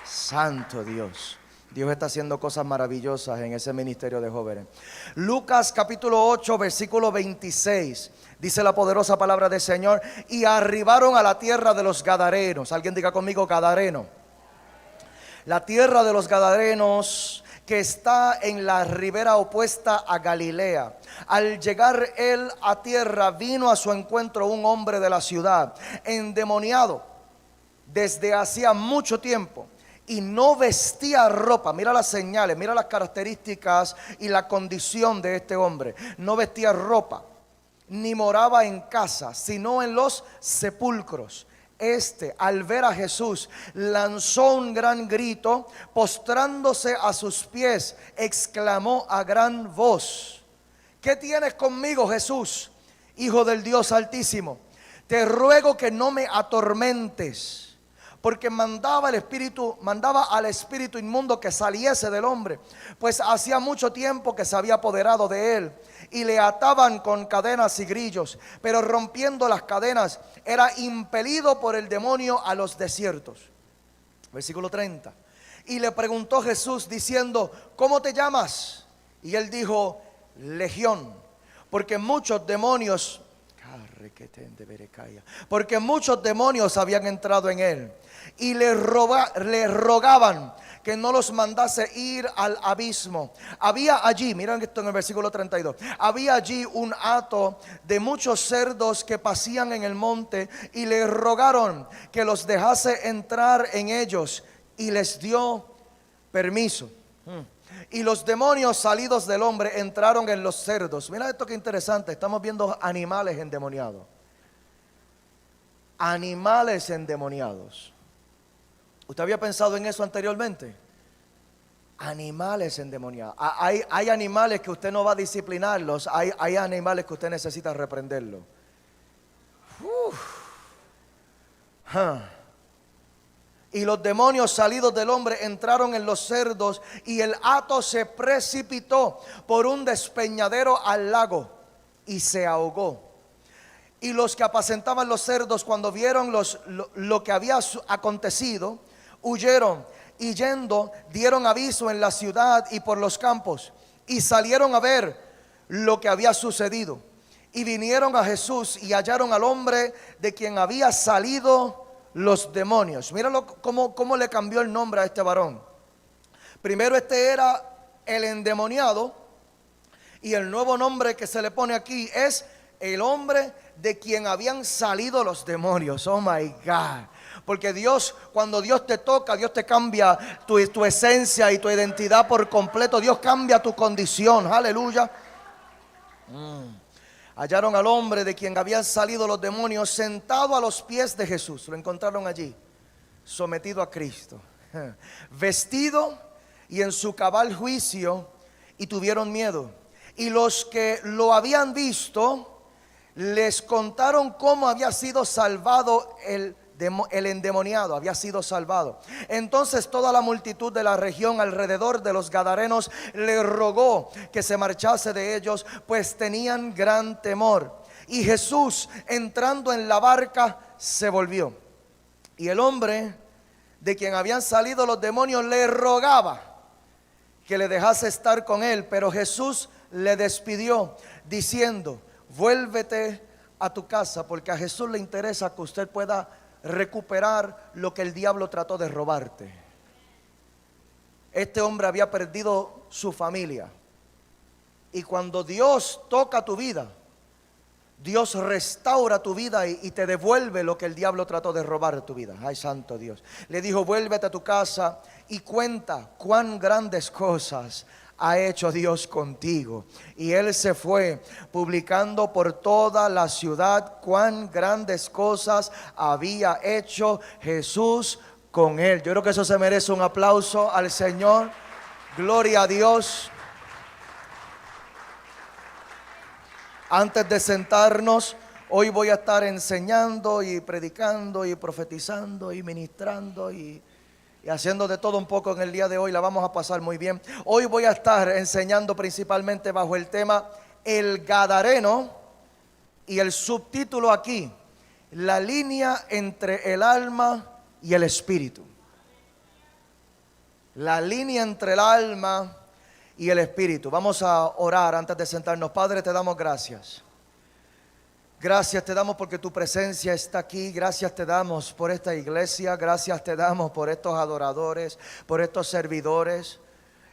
Santo Dios. Dios está haciendo cosas maravillosas en ese ministerio de jóvenes. Lucas capítulo 8, versículo 26. Dice la poderosa palabra del Señor: y arribaron a la tierra de los Gadarenos. Alguien diga conmigo: Gadareno. La tierra de los Gadarenos, que está en la ribera opuesta a Galilea. Al llegar él a tierra, vino a su encuentro un hombre de la ciudad, endemoniado desde hacía mucho tiempo, y no vestía ropa. Mira las señales, mira las características y la condición de este hombre. No vestía ropa, ni moraba en casa, sino en los sepulcros. Al ver a Jesús, lanzó un gran grito, postrándose a sus pies, exclamó a gran voz: ¿qué tienes conmigo, Jesús, Hijo del Dios Altísimo? Te ruego que no me atormentes. Porque mandaba al espíritu inmundo que saliese del hombre, pues hacía mucho tiempo que se había apoderado de él, y le ataban con cadenas y grillos, pero rompiendo las cadenas era impelido por el demonio a los desiertos. Versículo 30. Y le preguntó Jesús diciendo: ¿cómo te llamas? Y él dijo: Legión, porque muchos demonios habían entrado en él, y le rogaban que no los mandase ir al abismo. Había allí, miren esto en el versículo 32, había allí un hato de muchos cerdos que pasían en el monte, y le rogaron que los dejase entrar en ellos, y les dio permiso. Y los demonios salidos del hombre entraron en los cerdos. Mira esto que interesante, estamos viendo animales endemoniados. Animales endemoniados. ¿Usted había pensado en eso anteriormente? Animales endemoniados. Hay animales que usted no va a disciplinarlos. Hay animales que usted necesita reprenderlos. Y los demonios salidos del hombre entraron en los cerdos, y el hato se precipitó por un despeñadero al lago y se ahogó. Y los que apacentaban los cerdos, cuando vieron lo que había acontecido, huyeron, y yendo dieron aviso en la ciudad y por los campos, y salieron a ver lo que había sucedido. Y vinieron a Jesús y hallaron al hombre de quien había salido los demonios. Míralo cómo le cambió el nombre a este varón. Primero era el endemoniado, y el nuevo nombre que se le pone aquí es el hombre de quien habían salido los demonios. Oh my God. Porque Dios, cuando Dios te toca, Dios te cambia tu esencia y tu identidad por completo. Dios cambia tu condición. Aleluya. Hallaron al hombre de quien habían salido los demonios sentado a los pies de Jesús. Lo encontraron allí, sometido a Cristo, vestido y en su cabal juicio, y tuvieron miedo. Y los que lo habían visto les contaron cómo había sido salvado el endemoniado, había sido salvado. Entonces toda la multitud de la región alrededor de los Gadarenos le rogó que se marchase de ellos, pues tenían gran temor. Y Jesús, entrando en la barca, se volvió, y el hombre de quien habían salido los demonios le rogaba que le dejase estar con él, pero Jesús le despidió diciendo: vuélvete a tu casa, porque a Jesús le interesa que usted pueda recuperar lo que el diablo trató de robarte. Este hombre había perdido su familia, y cuando Dios toca tu vida, Dios restaura tu vida y te devuelve lo que el diablo trató de robar de tu vida. Ay, santo Dios. Le dijo: vuélvete a tu casa y cuenta cuán grandes cosas ha hecho Dios contigo. Y él se fue publicando por toda la ciudad cuán grandes cosas había hecho Jesús con él. Yo creo que eso se merece un aplauso al Señor. Gloria a Dios. Antes de sentarnos, hoy voy a estar enseñando y predicando y profetizando y ministrando y haciendo de todo un poco en el día de hoy. La vamos a pasar muy bien. Hoy voy a estar enseñando principalmente bajo el tema el Gadareno, y el subtítulo aquí: la línea entre el alma y el espíritu. la línea entre el alma y el espíritu. Vamos a orar antes de sentarnos. Padre, te damos gracias. Gracias te damos porque tu presencia está aquí. Gracias te damos por esta iglesia. Gracias te damos por estos adoradores, por estos servidores,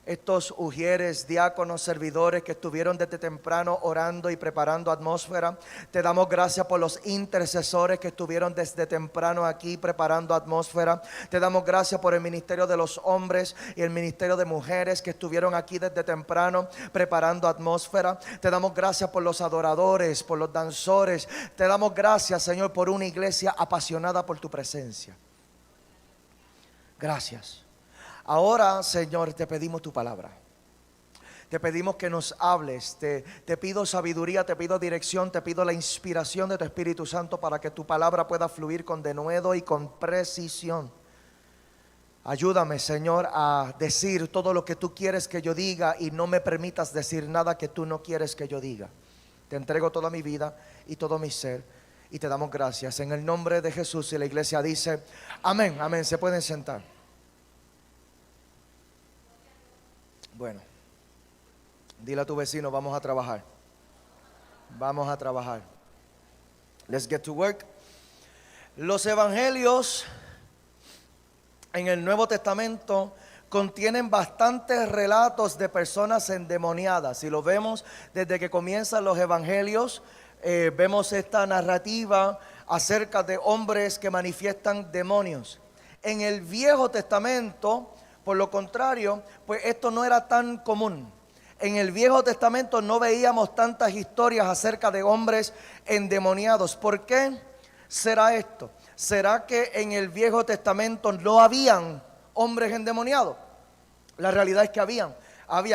estos ujieres, diáconos, servidores que estuvieron desde temprano orando y preparando atmósfera. Te damos gracias por los intercesores que estuvieron desde temprano aquí preparando atmósfera. Te damos gracias por el ministerio de los hombres y el ministerio de mujeres que estuvieron aquí desde temprano preparando atmósfera. Te damos gracias por los adoradores, por los danzores. Te damos gracias, Señor, por una iglesia apasionada por tu presencia. Gracias. Ahora, Señor, te pedimos tu palabra. Te pedimos que nos hables. Te pido sabiduría, te pido dirección, te pido la inspiración de tu Espíritu Santo para que tu palabra pueda fluir con denuedo y con precisión. Ayúdame, Señor, a decir todo lo que tú quieres que yo diga y no me permitas decir nada que tú no quieres que yo diga. Te entrego toda mi vida y todo mi ser y te damos gracias. En el nombre de Jesús, y la iglesia dice amén, amén. Se pueden sentar. Bueno, dile a tu vecino, vamos a trabajar. Vamos a trabajar. Let's get to work. Los evangelios en el Nuevo Testamento contienen bastantes relatos de personas endemoniadas. Si lo vemos desde que comienzan los evangelios, vemos esta narrativa acerca de hombres que manifiestan demonios. En el Viejo Testamento, por lo contrario, pues esto no era tan común. En el Viejo Testamento no veíamos tantas historias acerca de hombres endemoniados. ¿Por qué será esto? ¿Será que en el Viejo Testamento no habían hombres endemoniados? La realidad es que habían,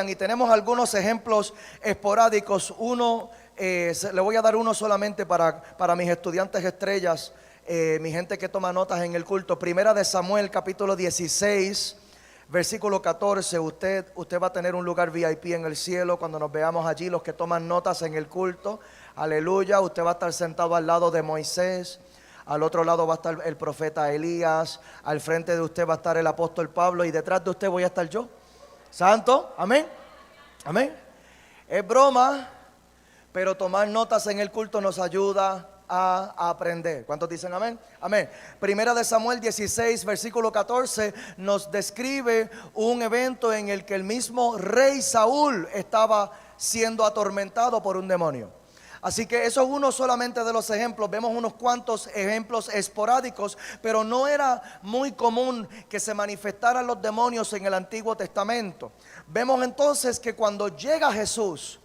y tenemos algunos ejemplos esporádicos. Le voy a dar uno solamente para mis estudiantes estrellas, mi gente que toma notas en el culto. Primera de Samuel, capítulo 16. Versículo 14, usted va a tener un lugar VIP en el cielo cuando nos veamos allí, los que toman notas en el culto. Aleluya, usted va a estar sentado al lado de Moisés, al otro lado va a estar el profeta Elías, al frente de usted va a estar el apóstol Pablo y detrás de usted voy a estar yo. Santo, amén, amén. Es broma, pero tomar notas en el culto nos ayuda a aprender. ¿Cuántos dicen amén? Amén. Primera de Samuel 16, versículo 14 nos describe un evento en el que el mismo rey Saúl estaba siendo atormentado por un demonio. Así que eso es uno solamente de los ejemplos. Vemos unos cuantos ejemplos esporádicos, pero no era muy común que se manifestaran los demonios en el Antiguo Testamento. Vemos entonces que cuando llega Jesús,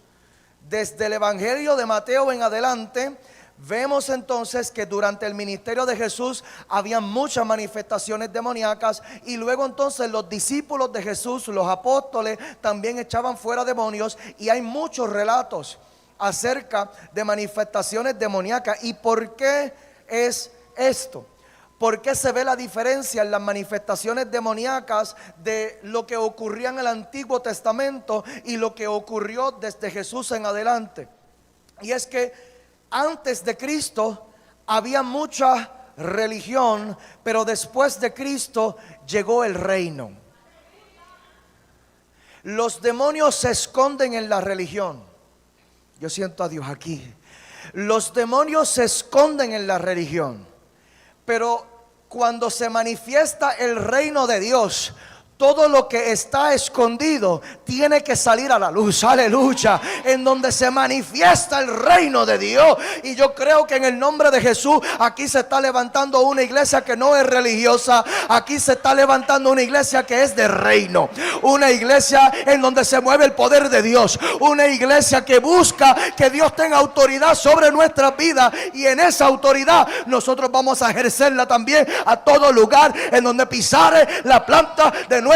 desde el Evangelio de Mateo en adelante, vemos entonces que durante el ministerio de Jesús había muchas manifestaciones demoníacas, y luego entonces los discípulos de Jesús, los apóstoles, también echaban fuera demonios, y hay muchos relatos acerca de manifestaciones demoníacas. ¿Y por qué es esto? ¿Por qué se ve la diferencia en las manifestaciones demoníacas de lo que ocurría en el Antiguo Testamento y lo que ocurrió desde Jesús en adelante? Y es que antes de Cristo había mucha religión, pero después de Cristo llegó el reino. Los demonios se esconden en la religión. Yo siento a Dios aquí. Los demonios se esconden en la religión, pero cuando se manifiesta el reino de Dios, todo lo que está escondido tiene que salir a la luz, aleluya, en donde se manifiesta el reino de Dios. Y yo creo que en el nombre de Jesús aquí se está levantando una iglesia que no es religiosa. Aquí se está levantando una iglesia que es de reino, una iglesia en donde se mueve el poder de Dios, una iglesia que busca que Dios tenga autoridad sobre nuestras vidas, y en esa autoridad nosotros vamos a ejercerla también a todo lugar en donde pisare la planta de nuestros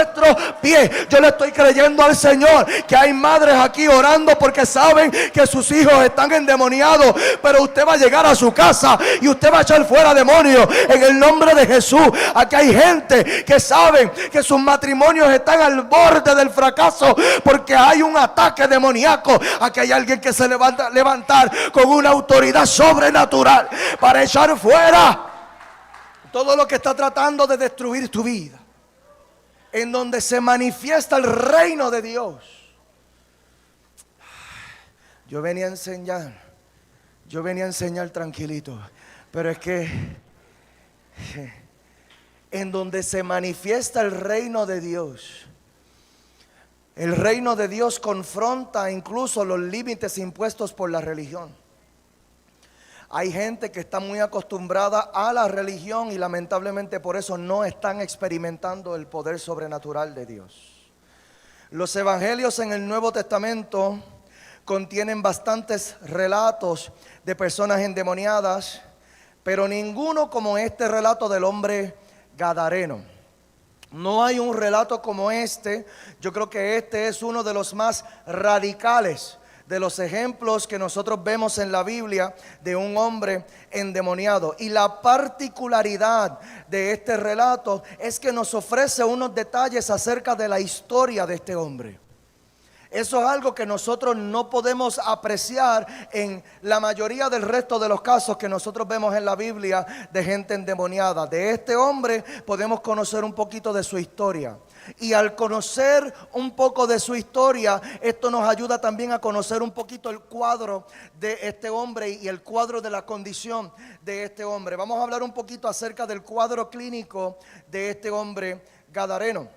pies. Yo le estoy creyendo al Señor que hay madres aquí orando porque saben que sus hijos están endemoniados, pero usted va a llegar a su casa y usted va a echar fuera demonios en el nombre de Jesús. Aquí hay gente que saben que sus matrimonios están al borde del fracaso porque hay un ataque demoníaco. Aquí hay alguien que se levanta levantar con una autoridad sobrenatural para echar fuera todo lo que está tratando de destruir tu vida. en donde se manifiesta el reino de Dios. Yo venía a enseñar tranquilito, pero es que en donde se manifiesta el reino de Dios, el reino de Dios confronta incluso los límites impuestos por la religión. Hay gente que está muy acostumbrada a la religión y lamentablemente por eso no están experimentando el poder sobrenatural de Dios. Los evangelios en el Nuevo Testamento contienen bastantes relatos de personas endemoniadas, pero ninguno como este relato del hombre gadareno. No hay un relato como este. Yo creo que este es uno de los más radicales de los ejemplos que nosotros vemos en la Biblia de un hombre endemoniado. Y la particularidad de este relato es que nos ofrece unos detalles acerca de la historia de este hombre. Eso es algo que nosotros no podemos apreciar en la mayoría del resto de los casos que nosotros vemos en la Biblia de gente endemoniada. De este hombre podemos conocer un poquito de su historia. Y al conocer un poco de su historia, esto nos ayuda también a conocer un poquito el cuadro de este hombre y el cuadro de la condición de este hombre. Vamos a hablar un poquito acerca del cuadro clínico de este hombre gadareno.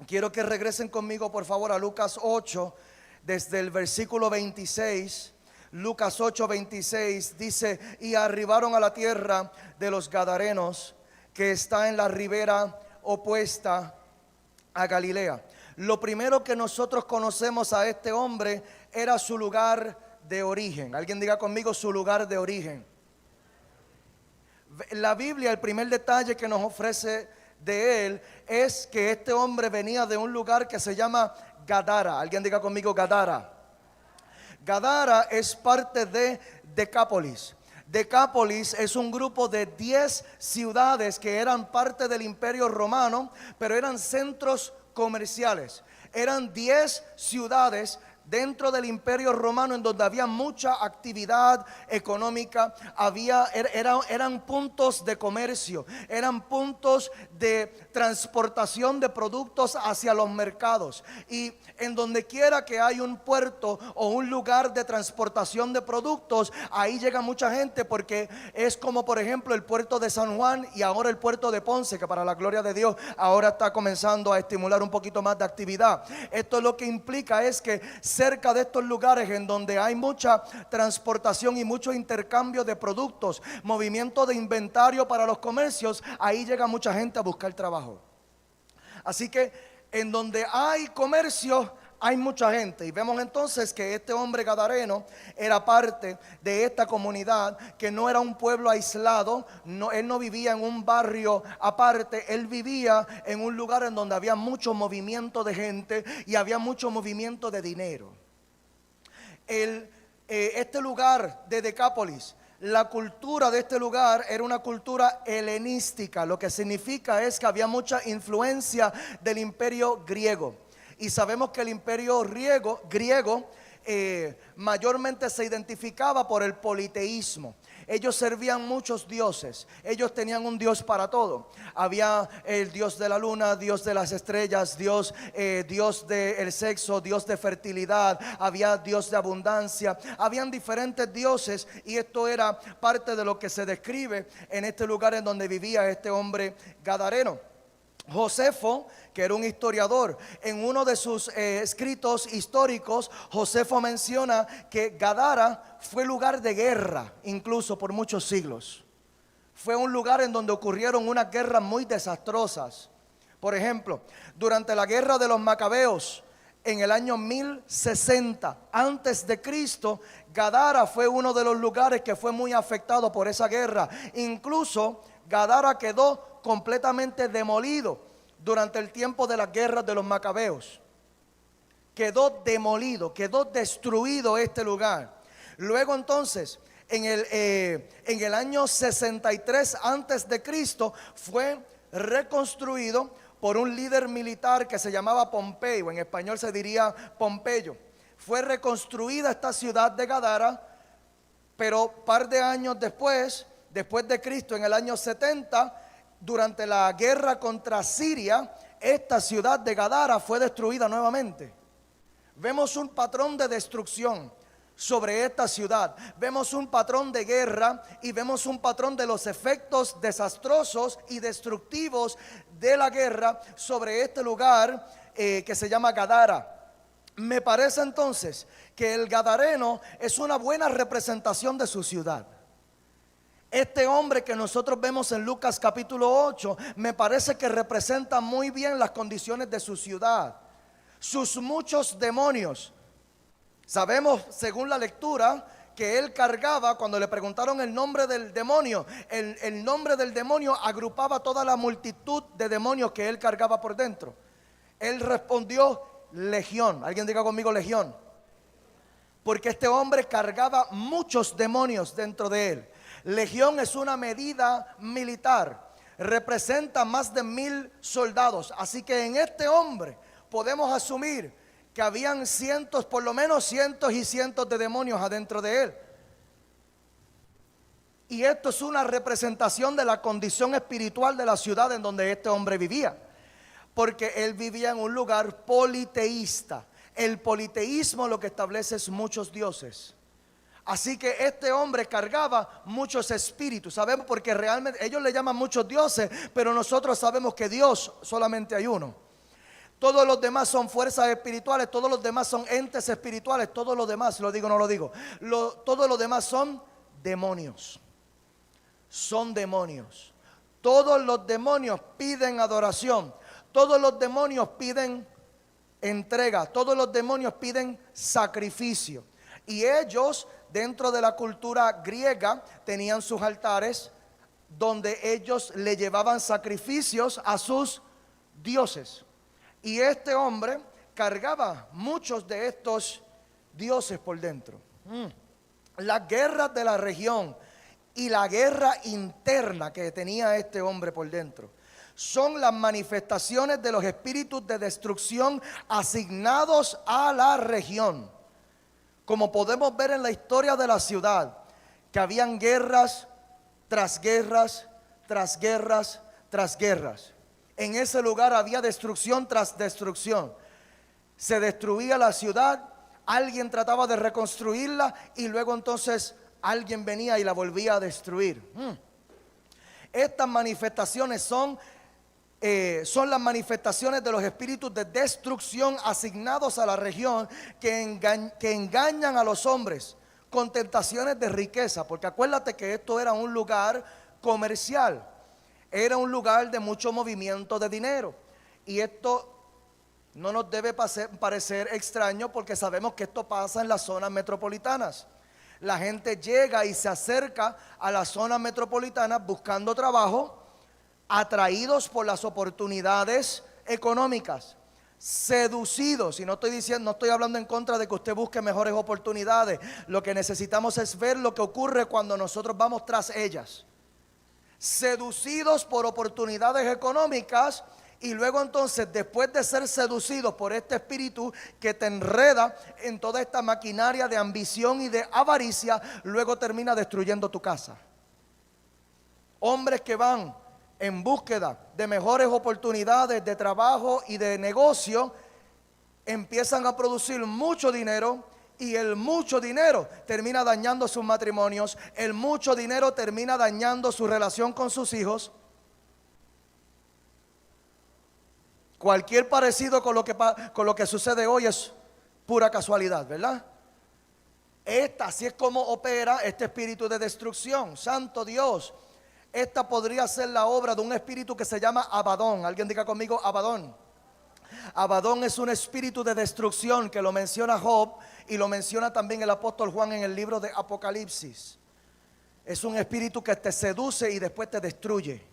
Quiero que regresen conmigo por favor a Lucas 8, desde el versículo 26. Lucas 8, 26 dice: y arribaron a la tierra de los Gadarenos, que está en la ribera opuesta a Galilea. Lo primero que nosotros conocemos a este hombre era su lugar de origen. Alguien diga conmigo: su lugar de origen. La Biblia, el primer detalle que nos ofrece de él es que este hombre venía de un lugar que se llama Gadara. Alguien diga conmigo: Gadara. Gadara es parte de Decápolis. Decápolis es un grupo de 10 ciudades que eran parte del Imperio Romano, pero eran centros comerciales. Eran 10 ciudades dentro del Imperio Romano en donde había mucha actividad económica, eran puntos de comercio, eran puntos de transportación de productos hacia los mercados. Y en donde quiera que hay un puerto o un lugar de transportación de productos, ahí llega mucha gente, porque es como por ejemplo el puerto de San Juan y ahora el puerto de Ponce, que para la gloria de Dios ahora está comenzando a estimular un poquito más de actividad. Esto lo que implica es que cerca de estos lugares en donde hay mucha transportación y mucho intercambio de productos, movimiento de inventario para los comercios, ahí llega mucha gente a buscar trabajo. Así que en donde hay comercio hay mucha gente, y vemos entonces que este hombre gadareno era parte de esta comunidad, que no era un pueblo aislado, él no vivía en un barrio aparte, él vivía en un lugar en donde había mucho movimiento de gente y había mucho movimiento de dinero. Este lugar de Decápolis, la cultura de este lugar era una cultura helenística, lo que significa es que había mucha influencia del imperio griego. Y sabemos que el imperio griego mayormente se identificaba por el politeísmo. Ellos servían muchos dioses, ellos tenían un dios para todo. Había el dios de la luna, dios de las estrellas, dios del sexo, dios de fertilidad, había dios de abundancia, habían diferentes dioses, y esto era parte de lo que se describe en este lugar en donde vivía este hombre gadareno. Josefo, que era un historiador, en uno de sus escritos históricos, Josefo menciona que Gadara fue lugar de guerra, incluso por muchos siglos. Fue un lugar en donde ocurrieron unas guerras muy desastrosas. Por ejemplo, durante la guerra de los Macabeos, en el año 1060 antes de Cristo, Gadara fue uno de los lugares que fue muy afectado por esa guerra. Incluso Gadara quedó completamente demolido durante el tiempo de las guerras de los Macabeos. Quedó demolido, quedó destruido este lugar. Luego entonces, en el año 63 antes de Cristo, fue reconstruido por un líder militar que se llamaba Pompeyo. En español se diría Pompeyo. Fue reconstruida esta ciudad de Gadara, pero par de años después de Cristo, en el año 70, durante la guerra contra Siria, esta ciudad de Gadara fue destruida nuevamente. Vemos un patrón de destrucción sobre esta ciudad. Vemos un patrón de guerra y vemos un patrón de los efectos desastrosos y destructivos de la guerra sobre este lugar que se llama Gadara. Me parece entonces que el gadareno es una buena representación de su ciudad. Este hombre que nosotros vemos en Lucas capítulo 8, me parece que representa muy bien las condiciones de su ciudad, sus muchos demonios. Sabemos, según la lectura, que él cargaba, cuando le preguntaron el nombre del demonio, el nombre del demonio agrupaba toda la multitud de demonios que él cargaba por dentro. Él respondió: legión. Alguien diga conmigo: legión. Porque este hombre cargaba muchos demonios dentro de él. Legión es una medida militar, representa más de 1000 soldados. Así que en este hombre podemos asumir que habían cientos, por lo menos cientos y cientos de demonios adentro de él. Y esto es una representación de la condición espiritual de la ciudad en donde este hombre vivía, porque él vivía en un lugar politeísta. El politeísmo lo que establece es muchos dioses. Así que este hombre cargaba muchos espíritus. Sabemos, porque realmente ellos le llaman muchos dioses, pero nosotros sabemos que Dios solamente hay uno. Todos los demás son fuerzas espirituales, todos los demás son entes espirituales, todos los demás, lo digo o no lo digo, todos los demás son demonios. Son demonios. Todos los demonios piden adoración, todos los demonios piden entrega, todos los demonios piden sacrificio. Y ellos, dentro de la cultura griega, tenían sus altares donde ellos le llevaban sacrificios a sus dioses. Y este hombre cargaba muchos de estos dioses por dentro. Las guerras de la región y la guerra interna que tenía este hombre por dentro son las manifestaciones de los espíritus de destrucción asignados a la región. Como podemos ver en la historia de la ciudad, que habían guerras tras guerras, tras guerras, tras guerras. En ese lugar había destrucción tras destrucción. Se destruía la ciudad, alguien trataba de reconstruirla y luego entonces alguien venía y la volvía a destruir. Estas manifestaciones son las manifestaciones de los espíritus de destrucción asignados a la región que engañan a los hombres con tentaciones de riqueza. Porque acuérdate que esto era un lugar comercial, era un lugar de mucho movimiento de dinero. Y esto no nos debe parecer extraño, porque sabemos que esto pasa en las zonas metropolitanas. La gente llega y se acerca a las zonas metropolitanas buscando trabajo, atraídos por las oportunidades económicas, seducidos. Y no estoy hablando en contra de que usted busque mejores oportunidades. Lo que necesitamos es ver lo que ocurre cuando nosotros vamos tras ellas. Seducidos por oportunidades económicas, y luego entonces, después de ser seducidos por este espíritu que te enreda en toda esta maquinaria de ambición y de avaricia, luego termina destruyendo tu casa. Hombres que van en búsqueda de mejores oportunidades de trabajo y de negocio, empiezan a producir mucho dinero, y el mucho dinero termina dañando sus matrimonios, el mucho dinero termina dañando su relación con sus hijos. Cualquier parecido con lo que sucede hoy es pura casualidad, ¿verdad? Así es como opera este espíritu de destrucción. Santo Dios, esta podría ser la obra de un espíritu que se llama Abadón. Alguien diga conmigo: Abadón. Abadón es un espíritu de destrucción que lo menciona Job y lo menciona también el apóstol Juan en el libro de Apocalipsis. Es un espíritu que te seduce y después te destruye.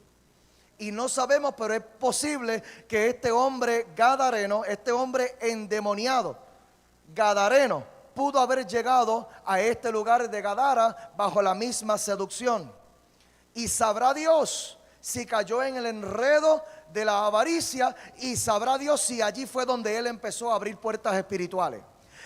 Y no sabemos, pero es posible que este hombre gadareno, este hombre endemoniado, gadareno, pudo haber llegado a este lugar de Gadara bajo la misma seducción. Y sabrá Dios si cayó en el enredo de la avaricia, y sabrá Dios si allí fue donde él empezó a abrir puertas espirituales.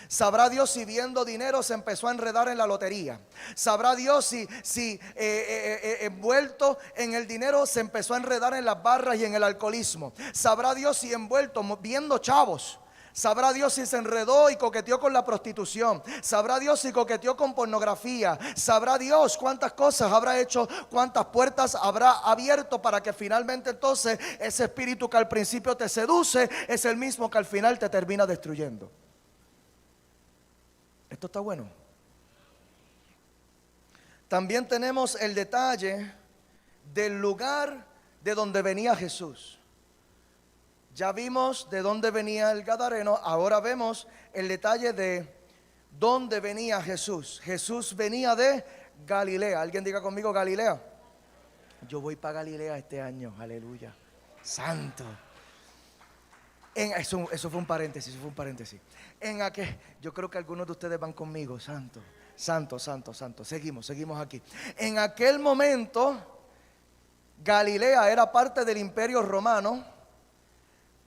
Sabrá Dios si viendo dinero se empezó a enredar en la lotería. Sabrá Dios si envuelto en el dinero se empezó a enredar en las barras y en el alcoholismo. Sabrá Dios si envuelto viendo chavos. Sabrá Dios si se enredó y coqueteó con la prostitución. Sabrá Dios si coqueteó con pornografía. Sabrá Dios cuántas cosas habrá hecho, cuántas puertas habrá abierto para que finalmente entonces ese espíritu que al principio te seduce es el mismo que al final te termina destruyendo. Esto está bueno. También tenemos el detalle del lugar de donde venía Jesús. Ya vimos de dónde venía el gadareno, ahora vemos el detalle de dónde venía Jesús. Jesús venía de Galilea. Alguien diga conmigo Galilea. Yo voy para Galilea este año, aleluya. Santo. Eso fue un paréntesis, yo creo que algunos de ustedes van conmigo, santo. Seguimos aquí. En aquel momento, Galilea era parte del Imperio Romano.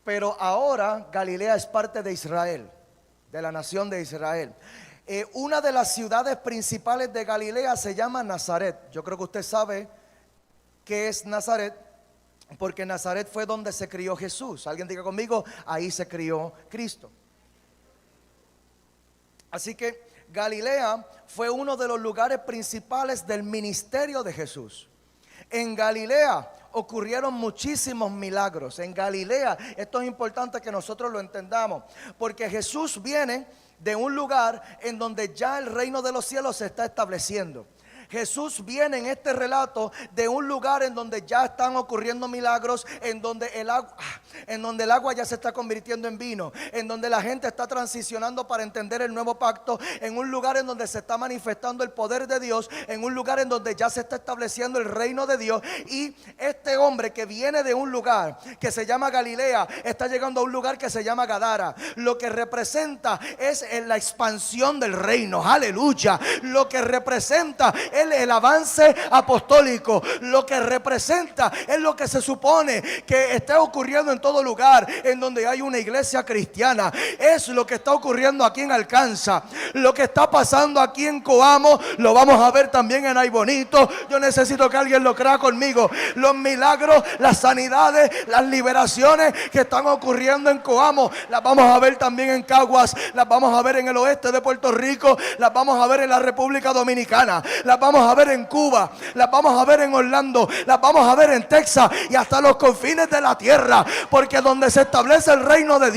Pero ahora Galilea es parte de Israel, de la nación de Israel. Una de las ciudades principales de Galilea se llama Nazaret. Yo creo que usted sabe qué es Nazaret, porque Nazaret fue donde se crió Jesús. Alguien diga conmigo, ahí se crió Cristo. Así que Galilea fue uno de los lugares principales del ministerio de Jesús. En Galilea ocurrieron muchísimos milagros. En Galilea, esto es importante que nosotros lo entendamos, porque Jesús viene de un lugar en donde ya el reino de los cielos se está estableciendo. Jesús viene en este relato de un lugar en donde ya están ocurriendo milagros, en donde el agua ya se está convirtiendo en vino, en donde la gente está transicionando para entender el nuevo pacto, en un lugar en donde se está manifestando el poder de Dios, en un lugar en donde ya se está estableciendo el reino de Dios. Y este hombre que viene de un lugar que se llama Galilea está llegando a un lugar que se llama Gadara. Lo que representa es la expansión del reino, aleluya. Lo que representa el avance apostólico. Lo que representa es lo que se supone que está ocurriendo en todo lugar en donde hay una iglesia cristiana. Es lo que está ocurriendo aquí en Alcanza. Lo que está pasando aquí en Coamo lo vamos a ver también en Ay Bonito. Yo necesito que alguien lo crea conmigo. Los milagros, las sanidades, las liberaciones que están ocurriendo en Coamo las vamos a ver también en Caguas, las vamos a ver en el oeste de Puerto Rico, las vamos a ver en la República Dominicana, las vamos a ver en Cuba, las vamos a ver en Orlando, las vamos a ver en Texas y hasta los confines de la tierra, porque donde se establece el reino de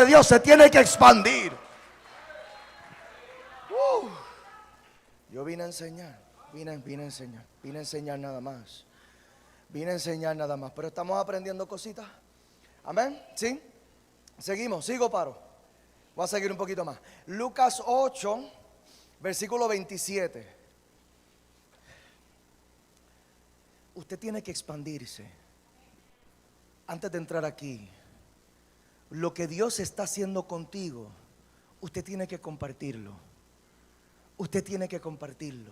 Dios se tiene que expandir. Yo vine a enseñar, vine a enseñar nada más. Pero estamos aprendiendo cositas. Amén, ¿sí? Sigo paro. Voy a seguir un poquito más. Lucas 8, versículo 27. Usted tiene que expandirse. Antes de entrar aquí, lo que Dios está haciendo contigo, usted tiene que compartirlo. Usted tiene que compartirlo.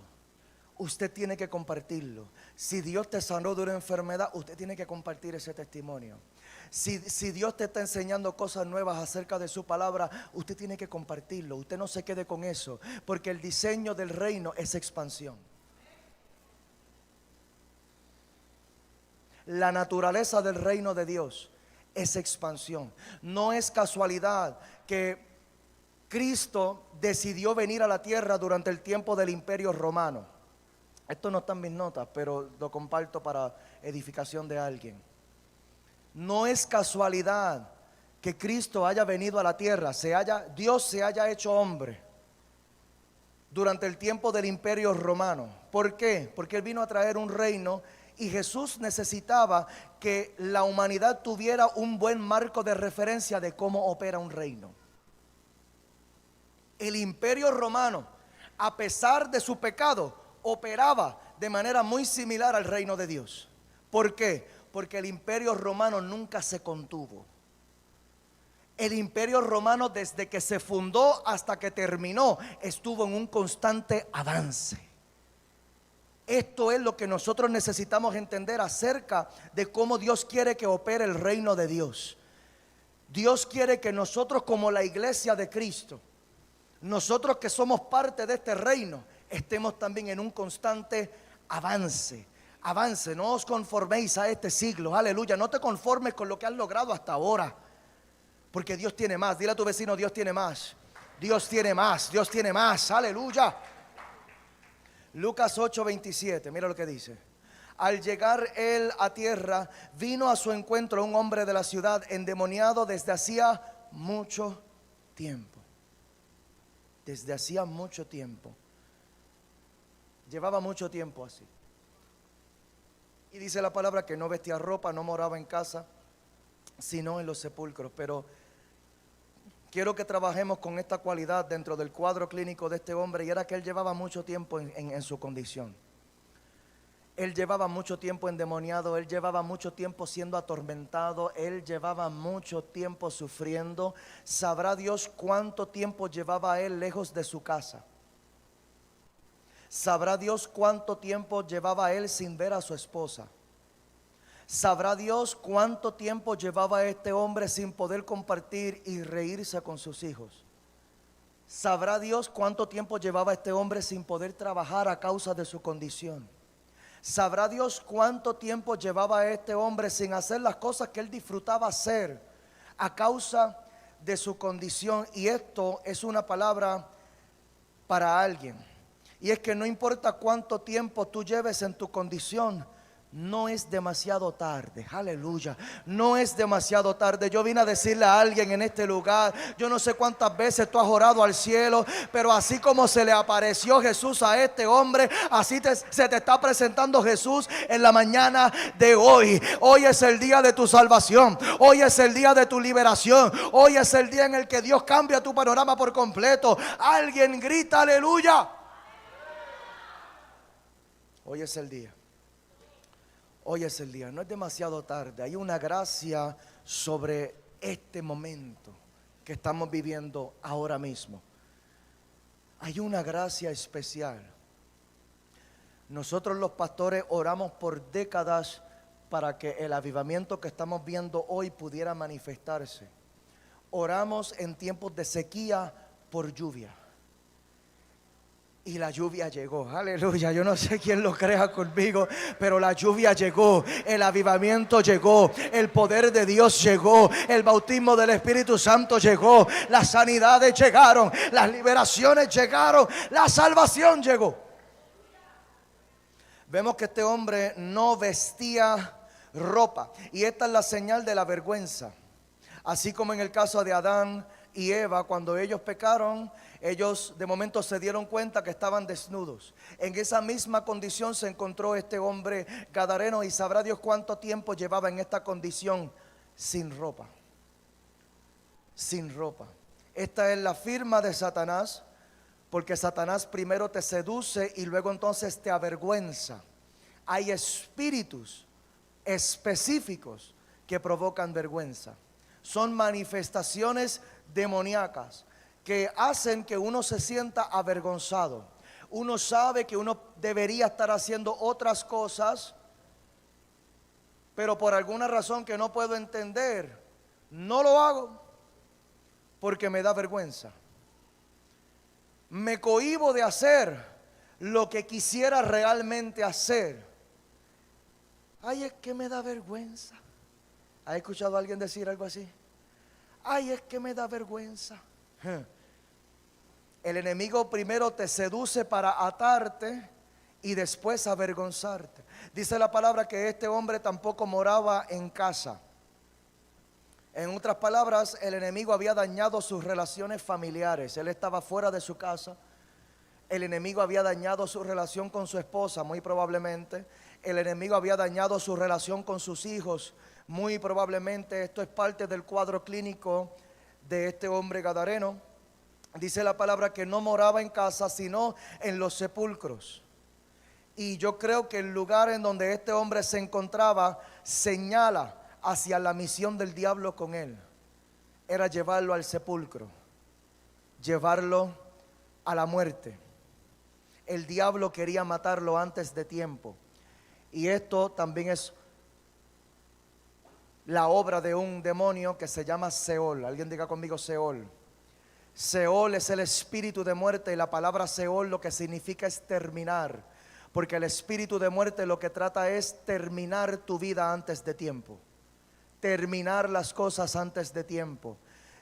Si Dios te sanó de una enfermedad, usted tiene que compartir ese testimonio. Si Dios te está enseñando cosas nuevas acerca de su palabra, usted tiene que compartirlo. Usted no se quede con eso, porque el diseño del reino es expansión. La naturaleza del reino de Dios es expansión. No es casualidad que Cristo decidió venir a la tierra durante el tiempo del Imperio Romano. Esto no está en mis notas, pero lo comparto para edificación de alguien. No es casualidad que Cristo haya venido a la tierra, Dios se haya hecho hombre durante el tiempo del Imperio Romano. ¿Por qué? Porque Él vino a traer un reino y Jesús necesitaba que la humanidad tuviera un buen marco de referencia de cómo opera un reino. El Imperio Romano, a pesar de su pecado, operaba de manera muy similar al reino de Dios. ¿Por qué? Porque el Imperio Romano nunca se contuvo. El Imperio Romano, desde que se fundó hasta que terminó, estuvo en un constante avance. Esto es lo que nosotros necesitamos entender acerca de cómo Dios quiere que opere el reino de Dios. Dios quiere que nosotros, como la iglesia de Cristo, nosotros que somos parte de este reino, estemos también en un constante avance. Avance, no os conforméis a este siglo, aleluya. No te conformes con lo que has logrado hasta ahora, porque Dios tiene más. Dile a tu vecino, Dios tiene más. Dios tiene más, Dios tiene más, aleluya. Lucas 8:27, mira lo que dice. Al llegar él a tierra, vino a su encuentro un hombre de la ciudad endemoniado desde hacía mucho tiempo. Desde hacía mucho tiempo. Llevaba mucho tiempo así. Y dice la palabra que no vestía ropa, no moraba en casa, sino en los sepulcros. Pero quiero que trabajemos con esta cualidad dentro del cuadro clínico de este hombre, y era que él llevaba mucho tiempo en su condición. Él llevaba mucho tiempo endemoniado, él llevaba mucho tiempo siendo atormentado, él llevaba mucho tiempo sufriendo. Sabrá Dios cuánto tiempo llevaba él lejos de su casa. Sabrá Dios cuánto tiempo llevaba él sin ver a su esposa. Sabrá Dios cuánto tiempo llevaba este hombre sin poder compartir y reírse con sus hijos. Sabrá Dios cuánto tiempo llevaba este hombre sin poder trabajar a causa de su condición. Sabrá Dios cuánto tiempo llevaba este hombre sin hacer las cosas que él disfrutaba hacer a causa de su condición. Y esto es una palabra para alguien. Y es que no importa cuánto tiempo tú lleves en tu condición, no es demasiado tarde, aleluya, no es demasiado tarde. Yo vine a decirle a alguien en este lugar, yo no sé cuántas veces tú has orado al cielo, pero así como se le apareció Jesús a este hombre, así se te está presentando Jesús en la mañana de hoy. Hoy es el día de tu salvación, hoy es el día de tu liberación, hoy es el día en el que Dios cambia tu panorama por completo. Alguien grita aleluya. Hoy es el día. Hoy es el día, no es demasiado tarde. Hay una gracia sobre este momento que estamos viviendo ahora mismo. Hay una gracia especial. Nosotros los pastores oramos por décadas para que el avivamiento que estamos viendo hoy pudiera manifestarse. Oramos en tiempos de sequía por lluvia. Y la lluvia llegó, aleluya. Yo no sé quién lo crea conmigo, pero la lluvia llegó, el avivamiento llegó, el poder de Dios llegó, el bautismo del Espíritu Santo llegó, las sanidades llegaron, las liberaciones llegaron, la salvación llegó. Vemos que este hombre no vestía ropa, y esta es la señal de la vergüenza. Así como en el caso de Adán y Eva, cuando ellos pecaron, ellos de momento se dieron cuenta que estaban desnudos. En esa misma condición se encontró este hombre gadareno, y sabrá Dios cuánto tiempo llevaba en esta condición sin ropa. Sin ropa. Esta es la firma de Satanás, porque Satanás primero te seduce y luego entonces te avergüenza. Hay espíritus específicos que provocan vergüenza. Son manifestaciones demoníacas que hacen que uno se sienta avergonzado. Uno sabe que uno debería estar haciendo otras cosas, pero por alguna razón que no puedo entender, no lo hago porque me da vergüenza. Me cohíbo de hacer lo que quisiera realmente hacer. Ay, es que me da vergüenza. ¿Ha escuchado a alguien decir algo así? Ay, es que me da vergüenza. El enemigo primero te seduce para atarte y después avergonzarte. Dice la palabra que este hombre tampoco moraba en casa. En otras palabras, el enemigo había dañado sus relaciones familiares. Él estaba fuera de su casa. El enemigo había dañado su relación con su esposa, muy probablemente. El enemigo había dañado su relación con sus hijos, muy probablemente. Esto es parte del cuadro clínico de este hombre gadareno. Dice la palabra que no moraba en casa, sino en los sepulcros. Y yo creo que el lugar en donde este hombre se encontraba señala hacia la misión del diablo con él. Era llevarlo al sepulcro, llevarlo a la muerte. El diablo quería matarlo antes de tiempo. Y esto también es la obra de un demonio que se llama Seol. Alguien diga conmigo Seol. Seol es el espíritu de muerte, y la palabra Seol lo que significa es terminar, porque el espíritu de muerte lo que trata es terminar tu vida antes de tiempo, terminar las cosas antes de tiempo.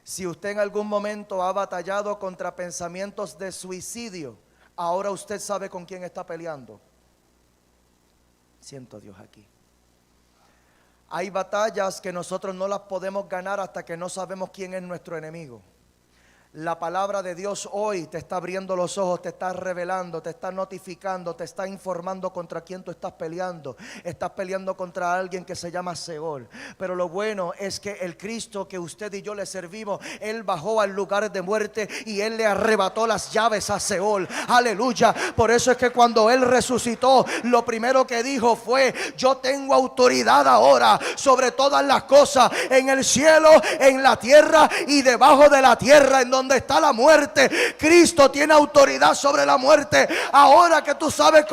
Si usted en algún momento ha batallado contra pensamientos de suicidio, ahora usted sabe con quién está peleando. Siento a Dios aquí. Hay batallas que nosotros no las podemos ganar hasta que no sabemos quién es nuestro enemigo. La palabra de Dios hoy te está abriendo los ojos, te está revelando, te está notificando, te está informando contra quién tú estás peleando. Estás peleando contra alguien que se llama Seol. Pero lo bueno es que el Cristo que usted y yo le servimos, Él bajó al lugar de muerte y Él le arrebató las llaves a Seol. Aleluya. Por eso es que cuando Él resucitó, lo primero que dijo fue: yo tengo autoridad ahora sobre todas las cosas, en el cielo, en la tierra y debajo de la tierra. En donde está la muerte, Cristo tiene autoridad sobre la muerte. Ahora que tú sabes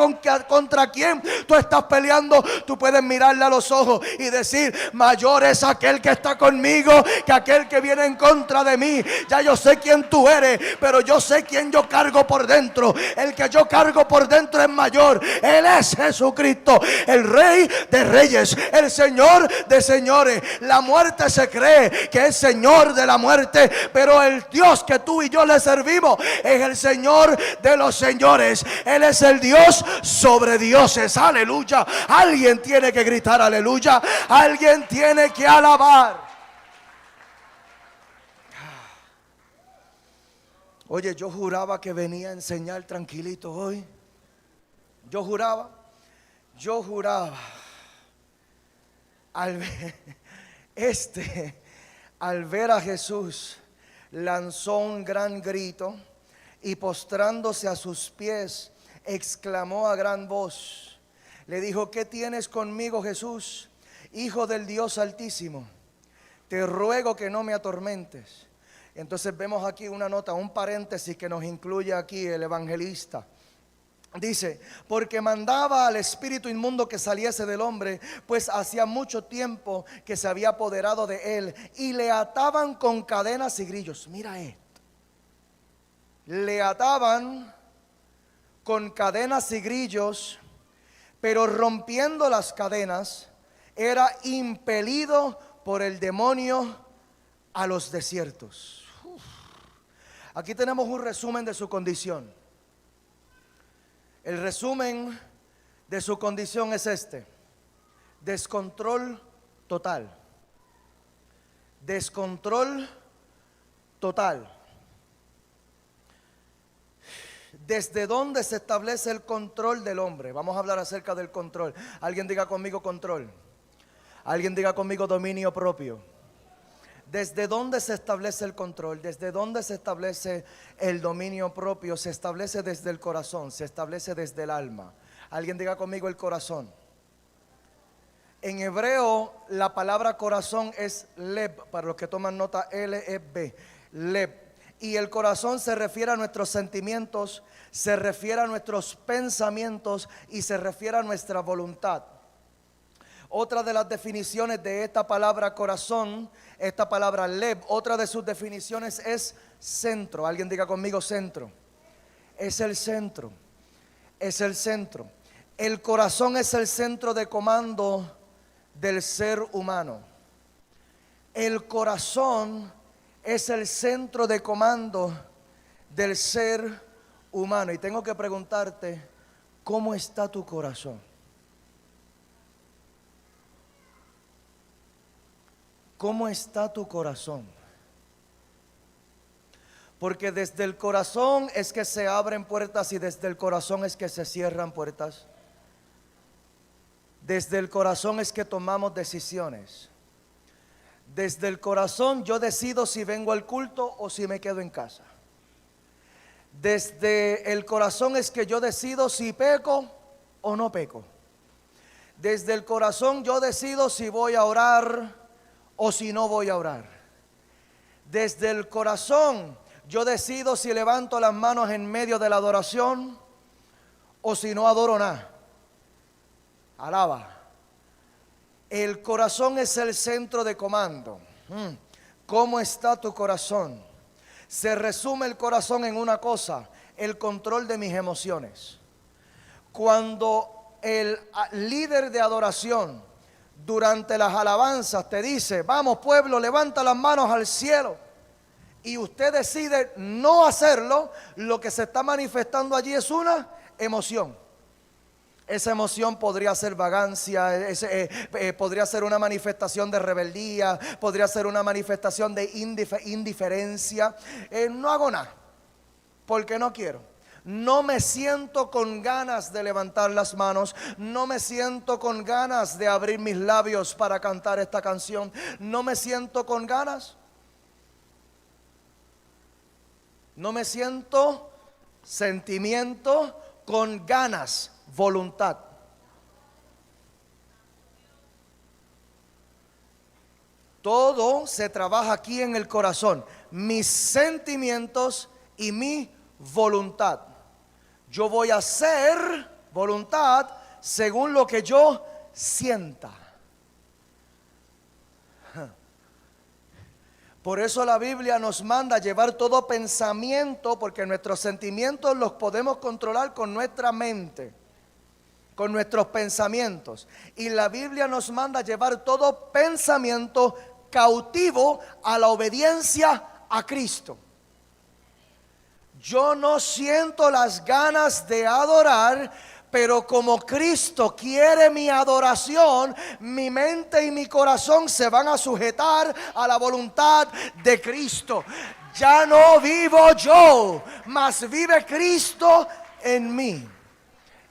contra quién tú estás peleando, tú puedes mirarle a los ojos y decir: mayor es aquel que está conmigo que aquel que viene en contra de mí. Ya yo sé quién tú eres, pero yo sé quién yo cargo por dentro. El que yo cargo por dentro es mayor. Él es Jesucristo, el Rey de reyes, el Señor de señores. La muerte se cree que es Señor de la muerte, pero el Dios que tú y yo le servimos es el Señor de los señores. Él es el Dios sobre dioses. Aleluya. Alguien tiene que gritar aleluya. Alguien tiene que alabar. Oye, yo juraba que venía a enseñar tranquilito hoy. Yo juraba. Al ver a Jesús, lanzó un gran grito y postrándose a sus pies, exclamó a gran voz. Le dijo: ¿qué tienes conmigo, Jesús, Hijo del Dios Altísimo? Te ruego que no me atormentes. Entonces vemos aquí una nota, un paréntesis que nos incluye aquí el evangelista. Dice: porque mandaba al espíritu inmundo que saliese del hombre, pues hacía mucho tiempo que se había apoderado de él, y le ataban con cadenas y grillos. Mira esto. Le ataban con cadenas y grillos, pero rompiendo las cadenas, era impelido por el demonio a los desiertos. Aquí tenemos un resumen de su condición. El resumen de su condición es este: descontrol total. Descontrol total. ¿Desde dónde se establece el control del hombre? Vamos a hablar acerca del control. Alguien diga conmigo control. Alguien diga conmigo dominio propio. ¿Desde dónde se establece el control? ¿Desde dónde se establece el dominio propio? Se establece desde el corazón, se establece desde el alma. Alguien diga conmigo el corazón. En hebreo la palabra corazón es leb, para los que toman nota, L-E-B, leb. Y el corazón se refiere a nuestros sentimientos, se refiere a nuestros pensamientos y se refiere a nuestra voluntad. Otra de las definiciones de esta palabra corazón, esta palabra leb, otra de sus definiciones es centro. Alguien diga conmigo centro. Es el centro. Es el centro. El corazón es el centro de comando del ser humano. El corazón es el centro de comando del ser humano. Y tengo que preguntarte, ¿cómo está tu corazón? ¿Cómo está tu corazón? Porque desde el corazón es que se abren puertas y desde el corazón es que se cierran puertas. Desde el corazón es que tomamos decisiones. Desde el corazón yo decido si vengo al culto o si me quedo en casa. Desde el corazón es que yo decido si peco o no peco. Desde el corazón yo decido si voy a orar o si no voy a orar. Desde el corazón yo decido si levanto las manos en medio de la adoración o si no adoro nada. Alaba. El corazón es el centro de comando. ¿Cómo está tu corazón? Se resume el corazón en una cosa: el control de mis emociones. Cuando el líder de adoración durante las alabanzas te dice: vamos pueblo, levanta las manos al cielo, y usted decide no hacerlo, lo que se está manifestando allí es una emoción. Esa emoción podría ser vagancia, podría ser una manifestación de rebeldía, podría ser una manifestación de indiferencia. No hago nada porque no quiero. No me siento con ganas de levantar las manos, no me siento con ganas de abrir mis labios para cantar esta canción, no me siento con ganas. No me siento sentimiento con ganas, voluntad. Todo se trabaja aquí en el corazón, mis sentimientos y mi voluntad. Yo voy a hacer voluntad según lo que yo sienta. Por eso la Biblia nos manda llevar todo pensamiento, porque nuestros sentimientos los podemos controlar con nuestra mente, con nuestros pensamientos. Y la Biblia nos manda llevar todo pensamiento cautivo a la obediencia a Cristo. Yo no siento las ganas de adorar, pero como Cristo quiere mi adoración, mi mente y mi corazón se van a sujetar a la voluntad de Cristo. Ya no vivo yo, mas vive Cristo en mí.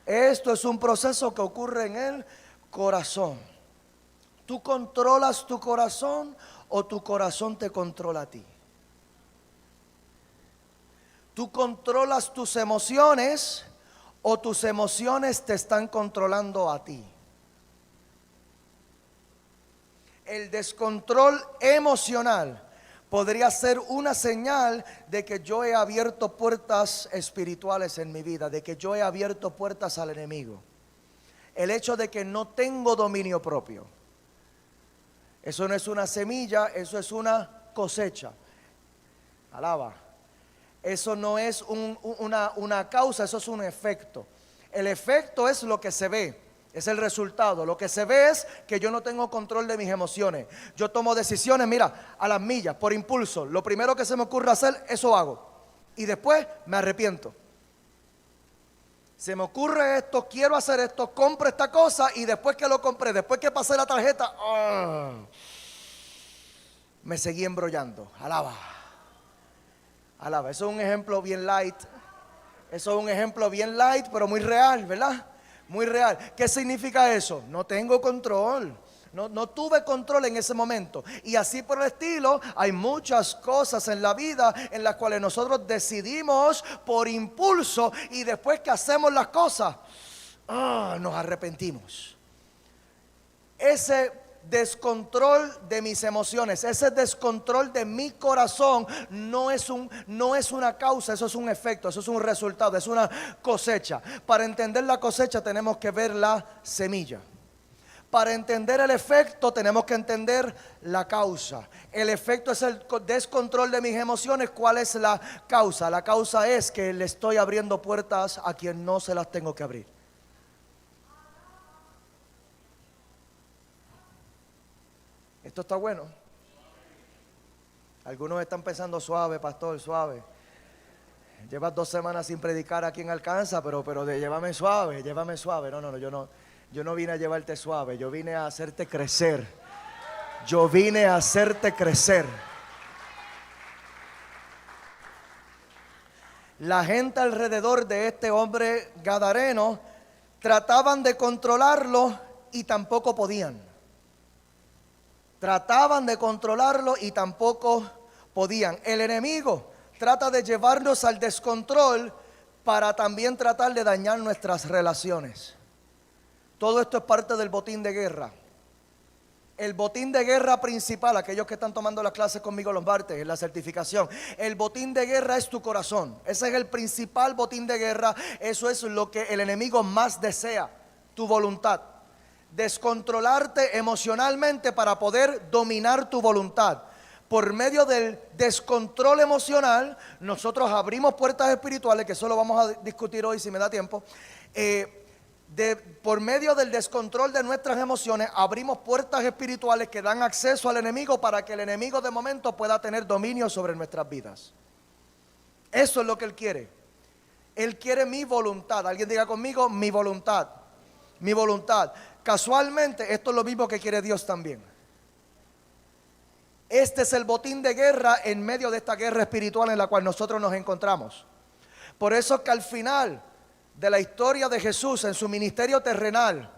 Esto es un proceso que ocurre en el corazón. ¿Tú controlas tu corazón o tu corazón te controla a ti? ¿Tú controlas tus emociones o tus emociones te están controlando a ti? El descontrol emocional podría ser una señal de que yo he abierto puertas espirituales en mi vida, de que yo he abierto puertas al enemigo. El hecho de que no tengo dominio propio. Eso no es una semilla, eso es una cosecha. Alaba. Eso no es una causa, eso es un efecto. El efecto es lo que se ve, es el resultado. Lo que se ve es que yo no tengo control de mis emociones. Yo tomo decisiones, mira, a las millas, por impulso. Lo primero que se me ocurre hacer, eso hago. Y después me arrepiento. Se me ocurre esto, quiero hacer esto, compro esta cosa, y después que lo compré, después que pasé la tarjeta, me seguí embrollando. Alaba. Alaba, eso es un ejemplo bien light. Eso es un ejemplo bien light, pero muy real, ¿verdad? Muy real. ¿Qué significa eso? No tengo control. No tuve control en ese momento. Y así por el estilo, hay muchas cosas en la vida en las cuales nosotros decidimos por impulso, y después que hacemos las cosas, nos arrepentimos. Ese descontrol de mis emociones, ese descontrol de mi corazón no es una causa, eso es un efecto, eso es un resultado, es una cosecha. Para entender la cosecha tenemos que ver la semilla. Para entender el efecto tenemos que entender la causa. El efecto es el descontrol de mis emociones. ¿Cuál es la causa? La causa es que le estoy abriendo puertas a quien no se las tengo que abrir. Esto está bueno. Algunos están pensando: suave, pastor, suave. Llevas 2 semanas sin predicar aquí en Alcanza, pero llévame suave, llévame suave. No, yo no vine a llevarte suave, yo vine a hacerte crecer. Yo vine a hacerte crecer. La gente alrededor de este hombre gadareno trataban de controlarlo y tampoco podían. Trataban de controlarlo y tampoco podían. El enemigo trata de llevarnos al descontrol para también tratar de dañar nuestras relaciones. Todo esto es parte del botín de guerra. El botín de guerra principal, aquellos que están tomando las clases conmigo los martes en la certificación, el botín de guerra es tu corazón. Ese es el principal botín de guerra. Eso es lo que el enemigo más desea, tu voluntad. Descontrolarte emocionalmente para poder dominar tu voluntad, Por medio del descontrol emocional, nosotros abrimos puertas espirituales, que eso lo vamos a discutir hoy si me da tiempo. Por medio del descontrol de nuestras emociones, abrimos puertas espirituales que dan acceso al enemigo para que el enemigo de momento pueda tener dominio sobre nuestras vidas. Eso es lo que él quiere. Él quiere mi voluntad. Alguien diga conmigo, mi voluntad. Mi voluntad. Casualmente, esto es lo mismo que quiere Dios también. Este es el botín de guerra en medio de esta guerra espiritual en la cual nosotros nos encontramos. Por eso es que al final de la historia de Jesús en su ministerio terrenal,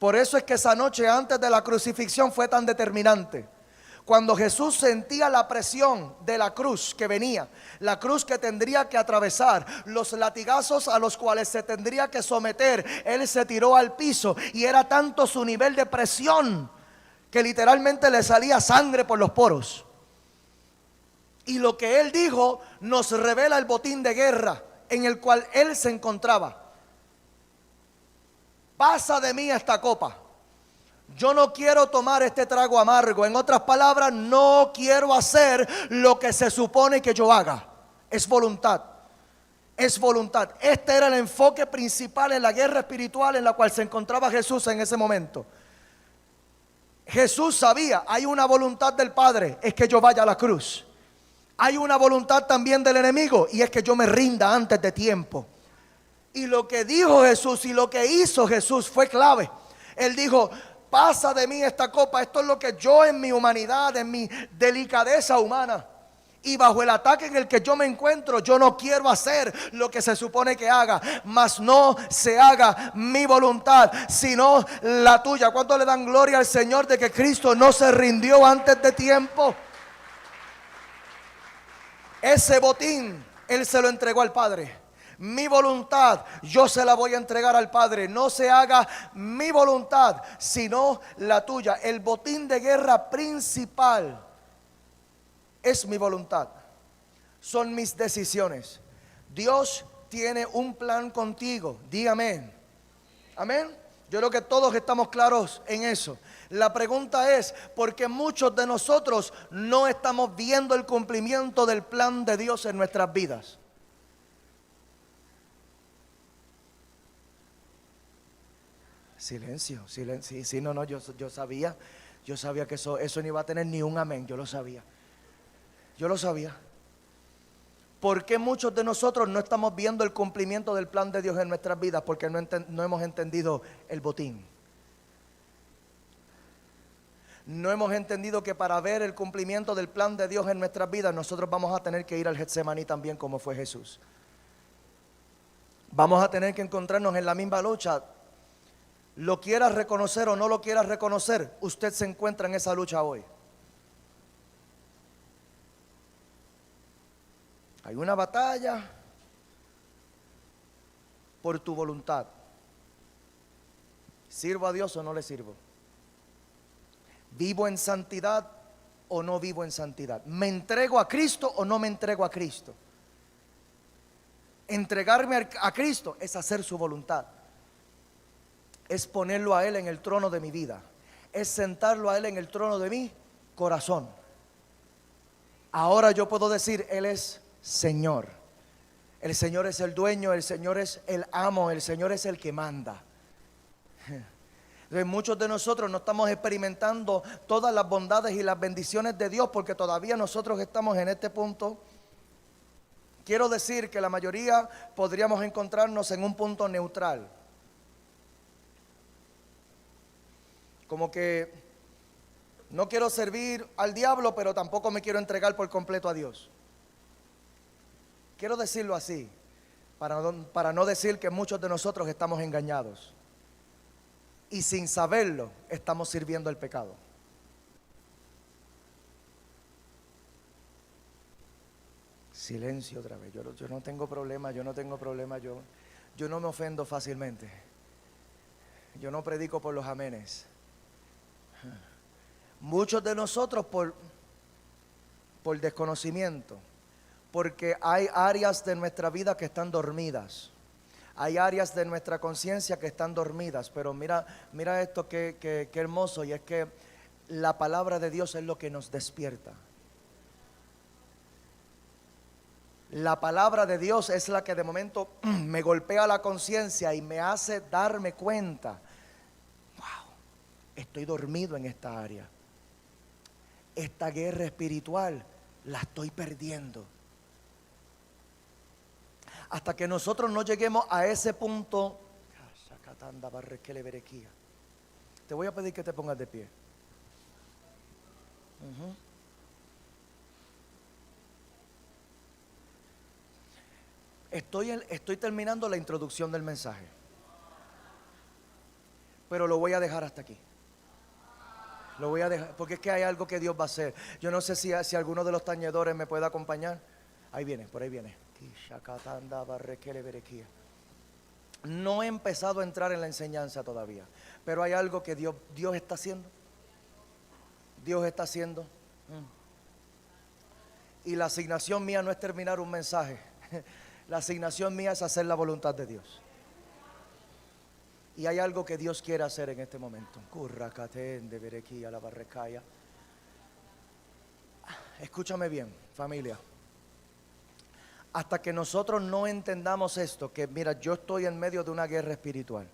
por eso es que esa noche antes de la crucifixión fue tan determinante. Cuando Jesús sentía la presión de la cruz que venía, la cruz que tendría que atravesar, los latigazos a los cuales se tendría que someter, él se tiró al piso y era tanto su nivel de presión que literalmente le salía sangre por los poros. Y lo que él dijo nos revela el botín de guerra en el cual él se encontraba. Pasa de mí esta copa. Yo no quiero tomar este trago amargo. En otras palabras, no quiero hacer lo que se supone que yo haga. Es voluntad. Es voluntad. Este era el enfoque principal en la guerra espiritual en la cual se encontraba Jesús en ese momento. Jesús sabía, hay una voluntad del Padre, es que yo vaya a la cruz. Hay una voluntad también del enemigo y es que yo me rinda antes de tiempo. Y lo que dijo Jesús y lo que hizo Jesús fue clave. Él dijo, pasa de mí esta copa. Esto es lo que yo en mi humanidad, en mi delicadeza humana y bajo el ataque en el que yo me encuentro, yo no quiero hacer lo que se supone que haga, mas no se haga mi voluntad, sino la tuya. ¿Cuánto le dan gloria al Señor de que Cristo no se rindió antes de tiempo? Ese botín, Él se lo entregó al Padre. Mi voluntad, yo se la voy a entregar al Padre. No se haga mi voluntad, sino la tuya. El botín de guerra principal es mi voluntad, son mis decisiones. Dios tiene un plan contigo. Dígame, amén. Yo creo que todos estamos claros en eso. La pregunta es, ¿por qué muchos de nosotros no estamos viendo el cumplimiento del plan de Dios en nuestras vidas? Silencio, silencio. Sí, no, yo sabía que eso no iba a tener ni un amén. Yo lo sabía. Yo lo sabía. ¿Por qué muchos de nosotros no estamos viendo el cumplimiento del plan de Dios en nuestras vidas? Porque no hemos entendido el botín. No hemos entendido que para ver el cumplimiento del plan de Dios en nuestras vidas, nosotros vamos a tener que ir al Getsemaní también como fue Jesús. Vamos a tener que encontrarnos en la misma lucha. Lo quieras reconocer o no lo quieras reconocer, usted se encuentra en esa lucha hoy. Hay una batalla por tu voluntad. ¿Sirvo a Dios o no le sirvo? ¿Vivo en santidad o no vivo en santidad? ¿Me entrego a Cristo o no me entrego a Cristo? Entregarme a Cristo es hacer su voluntad. Es ponerlo a Él en el trono de mi vida. Es sentarlo a Él en el trono de mi corazón. Ahora yo puedo decir, Él es Señor. El Señor es el dueño, el Señor es el amo, el Señor es el que manda. Entonces, muchos de nosotros no estamos experimentando todas las bondades y las bendiciones de Dios porque todavía nosotros estamos en este punto. Quiero decir que la mayoría podríamos encontrarnos en un punto neutral. Como que no quiero servir al diablo, pero tampoco me quiero entregar por completo a Dios. Quiero decirlo así, para no decir que muchos de nosotros estamos engañados. Y sin saberlo, estamos sirviendo el pecado. Silencio otra vez. Yo no tengo problema, yo no me ofendo fácilmente. Yo no predico por los amenes. Muchos de nosotros por desconocimiento, porque hay áreas de nuestra vida que están dormidas. Hay áreas de nuestra conciencia que están dormidas. Pero mira esto que hermoso, y es que la palabra de Dios es lo que nos despierta. La palabra de Dios es la que de momento me golpea la conciencia y me hace darme cuenta, wow, estoy dormido en esta área. Esta guerra espiritual la estoy perdiendo. Hasta que nosotros no lleguemos a ese punto, te voy a pedir que te pongas de pie. Estoy terminando la introducción del mensaje, pero lo voy a dejar hasta aquí. Lo voy a dejar, porque es que hay algo que Dios va a hacer. Yo no sé si alguno de los tañedores me puede acompañar. Ahí viene, por ahí viene. No he empezado a entrar en la enseñanza todavía, pero hay algo que Dios está haciendo. Dios está haciendo. Y la asignación mía no es terminar un mensaje. La asignación mía es hacer la voluntad de Dios. Y hay algo que Dios quiere hacer en este momento. Escúchame bien, familia. Hasta que nosotros no entendamos esto, que mira, yo estoy en medio de una guerra espiritual.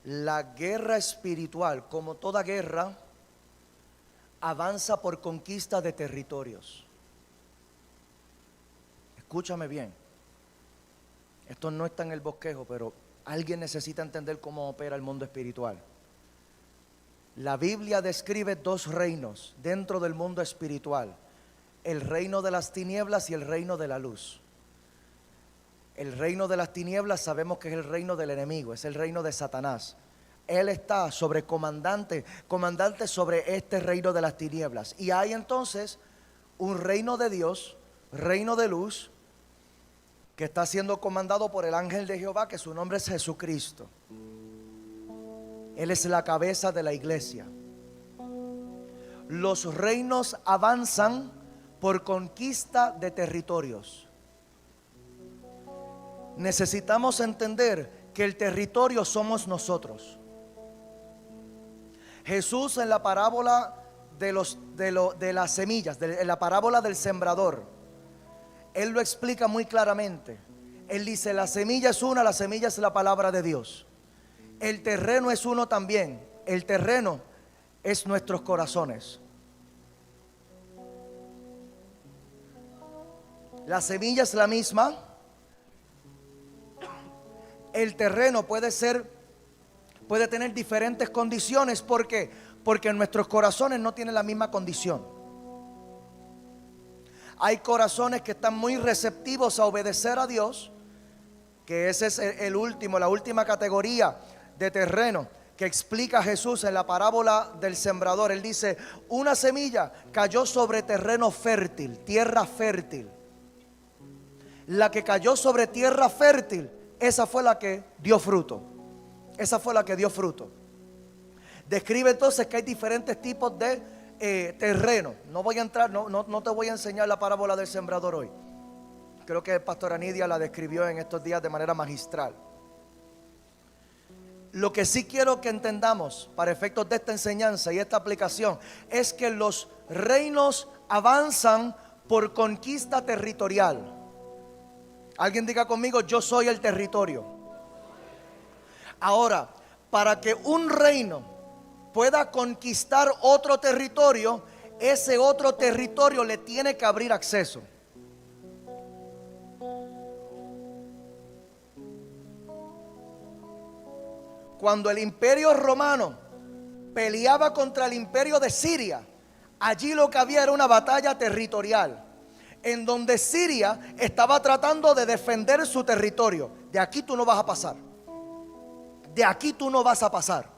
La guerra espiritual, como toda guerra, avanza por conquista de territorios. Escúchame bien. Esto no está en el bosquejo, pero alguien necesita entender cómo opera el mundo espiritual. La Biblia describe dos reinos dentro del mundo espiritual: el reino de las tinieblas y el reino de la luz. El reino de las tinieblas sabemos que es el reino del enemigo, es el reino de Satanás. Él está comandante sobre este reino de las tinieblas. Y hay entonces un reino de Dios, reino de luz, que está siendo comandado por el ángel de Jehová, que su nombre es Jesucristo. Él es la cabeza de la iglesia. Los reinos avanzan por conquista de territorios. Necesitamos entender que el territorio somos nosotros. Jesús, en la parábola de las semillas, en la parábola del sembrador, Él lo explica muy claramente. Él dice: la semilla es una, la semilla es la palabra de Dios. El terreno es uno también. El terreno es nuestros corazones. La semilla es la misma. El terreno puede tener diferentes condiciones. ¿Por qué? Porque nuestros corazones no tienen la misma condición. Hay corazones que están muy receptivos a obedecer a Dios, que ese es la última categoría de terreno que explica Jesús en la parábola del sembrador. Él dice: una semilla cayó sobre terreno fértil, tierra fértil. La que cayó sobre tierra fértil, esa fue la que dio fruto. Esa fue la que dio fruto. Describe entonces que hay diferentes tipos de terreno. No voy a entrar, no te voy a enseñar la parábola del sembrador hoy. Creo que el pastor Anidia la describió en estos días de manera magistral. Lo que sí quiero que entendamos para efectos de esta enseñanza y esta aplicación es que los reinos avanzan por conquista territorial. Alguien diga conmigo: yo soy el territorio. Ahora, para que un reino pueda conquistar otro territorio, ese otro territorio le tiene que abrir acceso. Cuando el imperio romano peleaba contra el imperio de Siria, allí lo que había era una batalla territorial, en donde Siria estaba tratando de defender su territorio. De aquí tú no vas a pasar. De aquí tú no vas a pasar.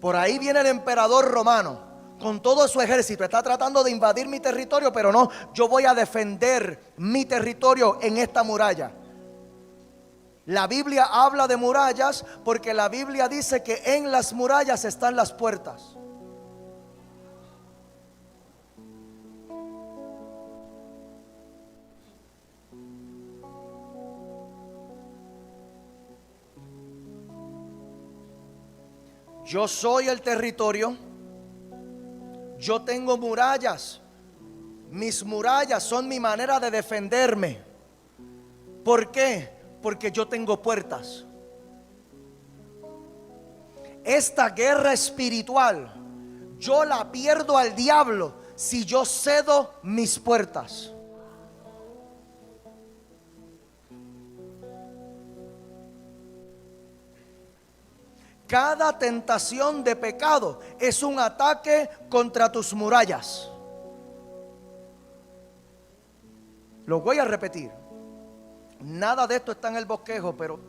Por ahí viene el emperador romano con todo su ejército. Está tratando de invadir mi territorio, pero no, yo voy a defender mi territorio en esta muralla. La Biblia habla de murallas porque la Biblia dice que en las murallas están las puertas. Yo soy el territorio. Yo tengo murallas. Mis murallas son mi manera de defenderme. ¿Por qué? Porque yo tengo puertas. Esta guerra espiritual yo la pierdo al diablo si yo cedo mis puertas. Cada tentación de pecado es un ataque contra tus murallas. Lo voy a repetir. Nada de esto está en el bosquejo, pero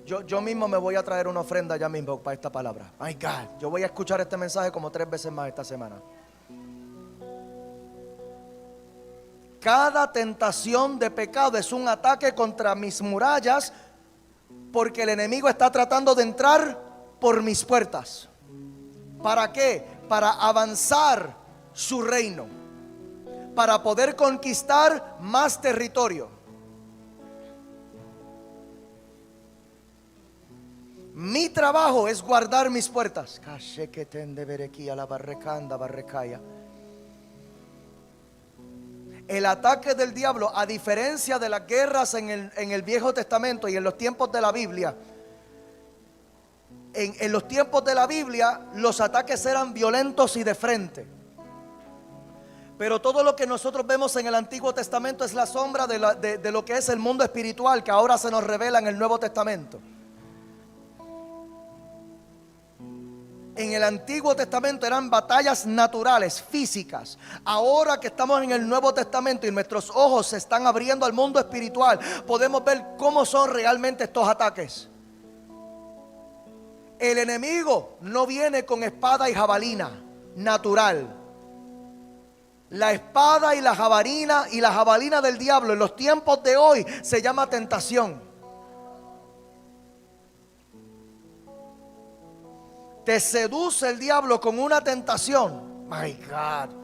yo mismo me voy a traer una ofrenda ya mismo para esta palabra. My God, yo voy a escuchar este mensaje como 3 veces más esta semana. Cada tentación de pecado es un ataque contra mis murallas, porque el enemigo está tratando de entrar por mis puertas. ¿Para qué? Para avanzar su reino, para poder conquistar más territorio. Mi trabajo es guardar mis puertas. El ataque del diablo, a diferencia de las guerras en el Viejo Testamento y en los tiempos de la Biblia, en los tiempos de la Biblia los ataques eran violentos y de frente. Pero todo lo que nosotros vemos en el Antiguo Testamento es la sombra de lo que es el mundo espiritual, que ahora se nos revela en el Nuevo Testamento. En el Antiguo Testamento eran batallas naturales, físicas. Ahora que estamos en el Nuevo Testamento y nuestros ojos se están abriendo al mundo espiritual, podemos ver cómo son realmente estos ataques. El enemigo no viene con espada y jabalina natural. La espada y la jabalina del diablo en los tiempos de hoy se llama tentación. Te seduce el diablo con una tentación. My God.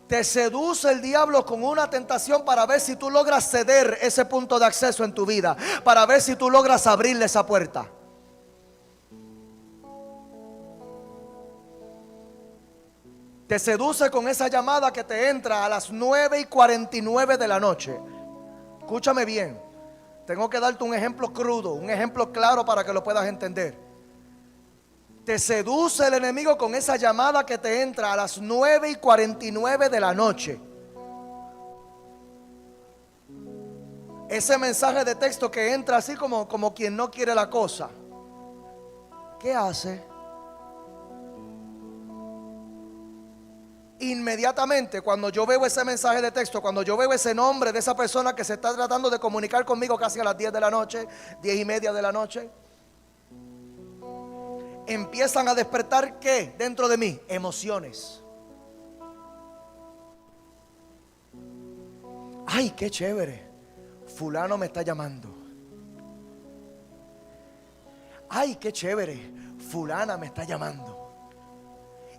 Te seduce el diablo con una tentación para ver si tú logras ceder ese punto de acceso en tu vida, para ver si tú logras abrirle esa puerta. Te seduce con esa llamada que te entra a las 9:49 de la noche. Escúchame bien. Tengo que darte un ejemplo crudo, un ejemplo claro para que lo puedas entender. Te seduce el enemigo con esa llamada que te entra a las 9:49 de la noche. Ese mensaje de texto que entra así como quien no quiere la cosa. ¿Qué hace? Inmediatamente cuando yo veo ese mensaje de texto, cuando yo veo ese nombre de esa persona que se está tratando de comunicar conmigo casi a las 10 de la noche, 10:30 de la noche, empiezan a despertar ¿qué? Dentro de mí, emociones. Ay, qué chévere, fulano me está llamando. Ay, qué chévere, fulana me está llamando.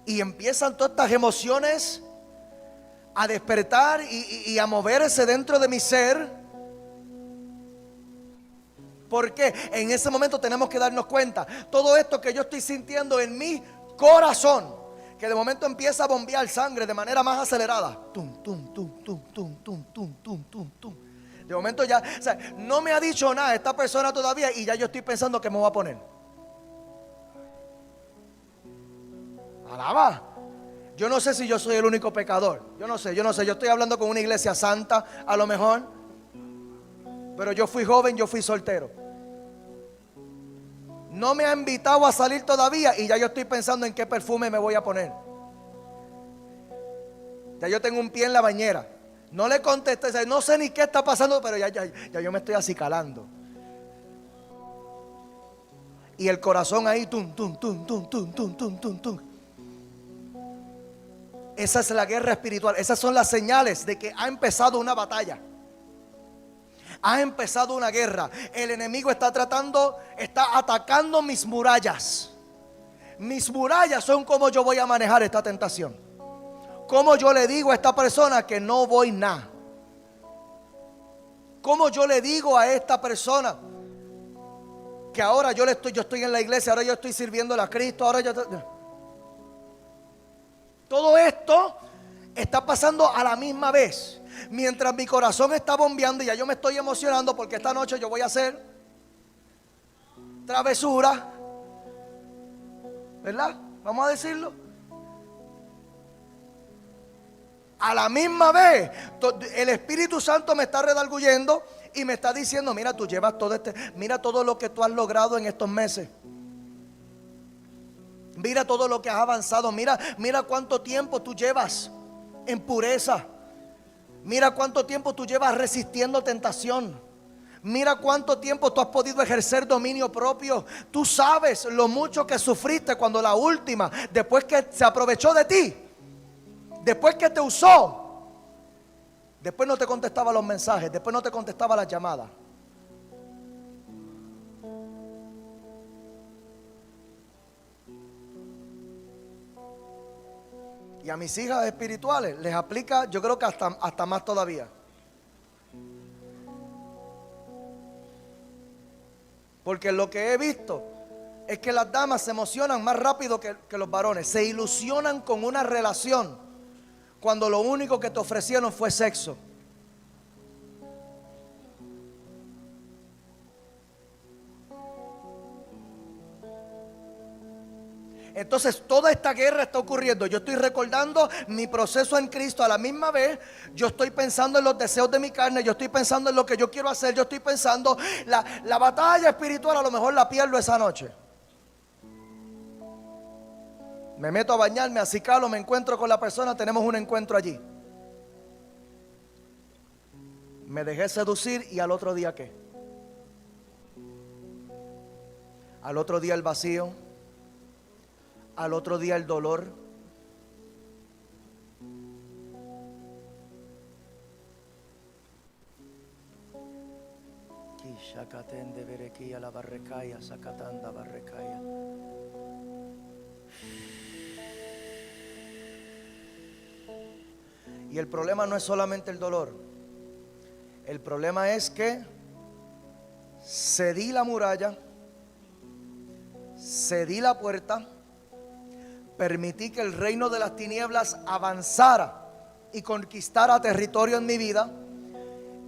Y empiezan todas estas emociones a despertar y a moverse dentro de mi ser. Porque en ese momento tenemos que darnos cuenta, todo esto que yo estoy sintiendo en mi corazón, que de momento empieza a bombear sangre de manera más acelerada. Tum, tum, tum, tum, tum, tum, tum, tum, tum, tum. De momento ya, o sea, no me ha dicho nada esta persona todavía y ya yo estoy pensando que me voy a poner. Alaba. Yo no sé si yo soy el único pecador. Yo no sé. Yo estoy hablando con una iglesia santa a lo mejor. Pero yo fui joven, yo fui soltero. No me ha invitado a salir todavía y ya yo estoy pensando en qué perfume me voy a poner. Ya yo tengo un pie en la bañera. No le contesté, no sé ni qué está pasando, pero ya yo me estoy acicalando. Y el corazón ahí, tum, tum, tum, tum, tum, tum, tum, tum, tum. Esa es la guerra espiritual. Esas son las señales de que ha empezado una batalla. Ha empezado una guerra. El enemigo está atacando mis murallas. Mis murallas son como yo voy a manejar esta tentación. Cómo yo le digo a esta persona que no voy nada. Cómo yo le digo a esta persona que ahora yo estoy en la iglesia, ahora yo estoy sirviéndole a Cristo, todo esto está pasando a la misma vez. Mientras mi corazón está bombeando y ya yo me estoy emocionando porque esta noche yo voy a hacer travesura, ¿verdad? Vamos a decirlo. A la misma vez, el Espíritu Santo me está redarguyendo y me está diciendo: mira, tú llevas mira todo lo que tú has logrado en estos meses. Mira todo lo que has avanzado. Mira cuánto tiempo tú llevas en pureza. Mira cuánto tiempo tú llevas resistiendo tentación. Mira cuánto tiempo tú has podido ejercer dominio propio. Tú sabes lo mucho que sufriste cuando la última, después que se aprovechó de ti, después que te usó, después no te contestaba los mensajes, después no te contestaba las llamadas. Y a mis hijas espirituales les aplica, yo creo que hasta más todavía. Porque lo que he visto es que las damas se emocionan más rápido que los varones. Se ilusionan con una relación cuando lo único que te ofrecieron fue sexo. Entonces toda esta guerra está ocurriendo. Yo estoy recordando mi proceso en Cristo. A la misma vez yo estoy pensando en los deseos de mi carne. Yo estoy pensando en lo que yo quiero hacer. Yo estoy pensando la batalla espiritual a lo mejor la pierdo esa noche. Me meto a bañarme, a acicalo, me encuentro con la persona, tenemos un encuentro allí. Me dejé seducir y al otro día ¿qué? Al otro día el vacío. Al otro día el dolor. Y el problema no es solamente el dolor. El problema es que cedí la muralla, cedí la puerta, permití que el reino de las tinieblas avanzara y conquistara territorio en mi vida.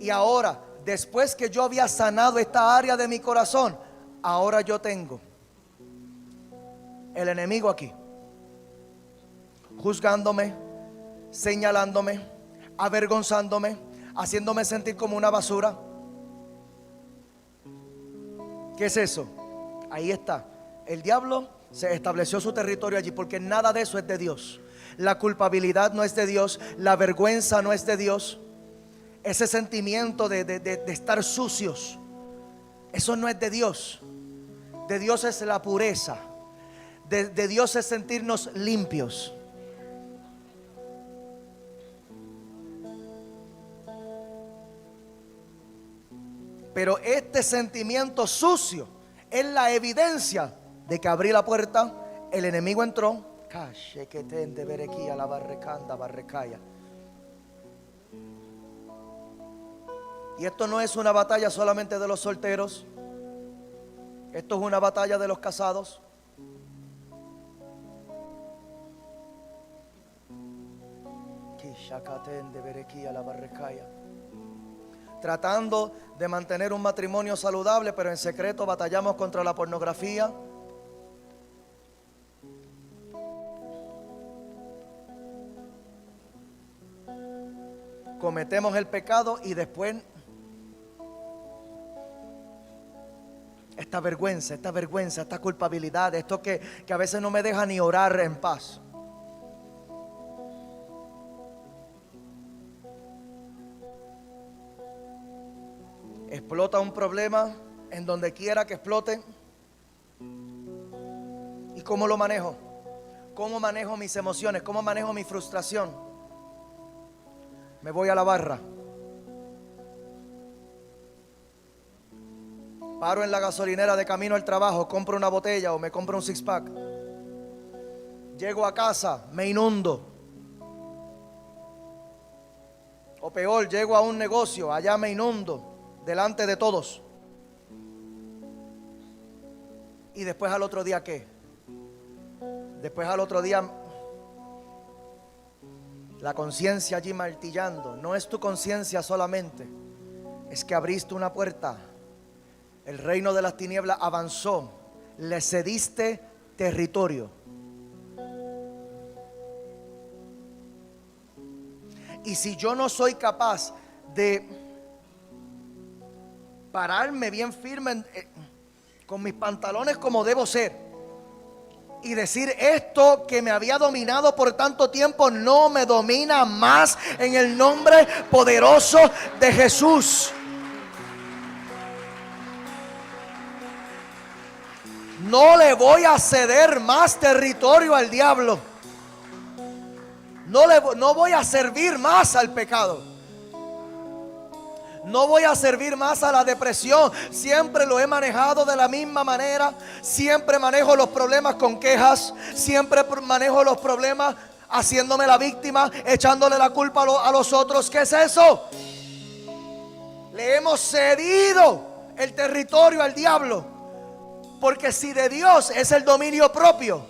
Y ahora, después que yo había sanado esta área de mi corazón, ahora yo tengo el enemigo aquí, juzgándome, señalándome, avergonzándome, haciéndome sentir como una basura. ¿Qué es eso? Ahí está. El diablo se estableció su territorio allí, porque nada de eso es de Dios. La culpabilidad no es de Dios, la vergüenza no es de Dios. Ese sentimiento de estar sucios, eso no es de Dios. De Dios es la pureza. De Dios es sentirnos limpios. Pero este sentimiento sucio es la evidencia de que abrí la puerta, el enemigo entró. Y esto no es una batalla solamente de los solteros. Esto es una batalla de los casados. Tratando de mantener un matrimonio saludable, pero en secreto batallamos contra la pornografía. Cometemos el pecado y después esta vergüenza, esta culpabilidad, esto que a veces no me deja ni orar en paz. Explota un problema en donde quiera que explote. ¿Y cómo lo manejo? ¿Cómo manejo mis emociones? ¿Cómo manejo mi frustración? Me voy a la barra. Paro en la gasolinera de camino al trabajo, compro una botella o me compro un six pack. Llego a casa, me inundo. O peor, llego a un negocio, allá me inundo delante de todos. Y después al otro día, ¿qué? Después al otro día, la conciencia allí martillando. No es tu conciencia solamente, es que abriste una puerta. El reino de las tinieblas avanzó. Le cediste territorio. Y si yo no soy capaz de pararme bien firme con mis pantalones como debo ser y decir: esto que me había dominado por tanto tiempo no me domina más, en el nombre poderoso de Jesús. No le voy a ceder más territorio al diablo. No voy a servir más al pecado. No voy a servir más a la depresión. Siempre lo he manejado de la misma manera. Siempre manejo los problemas con quejas. Siempre manejo los problemas haciéndome la víctima, echándole la culpa a los otros. ¿Qué es eso? Le hemos cedido el territorio al diablo. Porque si de Dios es el dominio propio,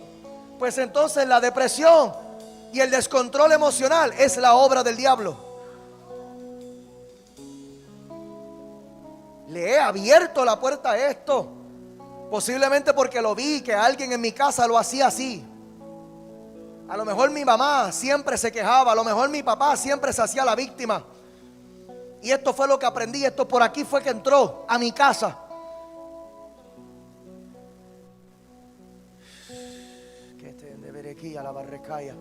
pues entonces la depresión y el descontrol emocional es la obra del diablo. Le he abierto la puerta a esto, posiblemente porque lo vi que alguien en mi casa lo hacía así. A lo mejor mi mamá siempre se quejaba, a lo mejor mi papá siempre se hacía la víctima. Y esto fue lo que aprendí, esto por aquí fue que entró a mi casa. A la barrecaya.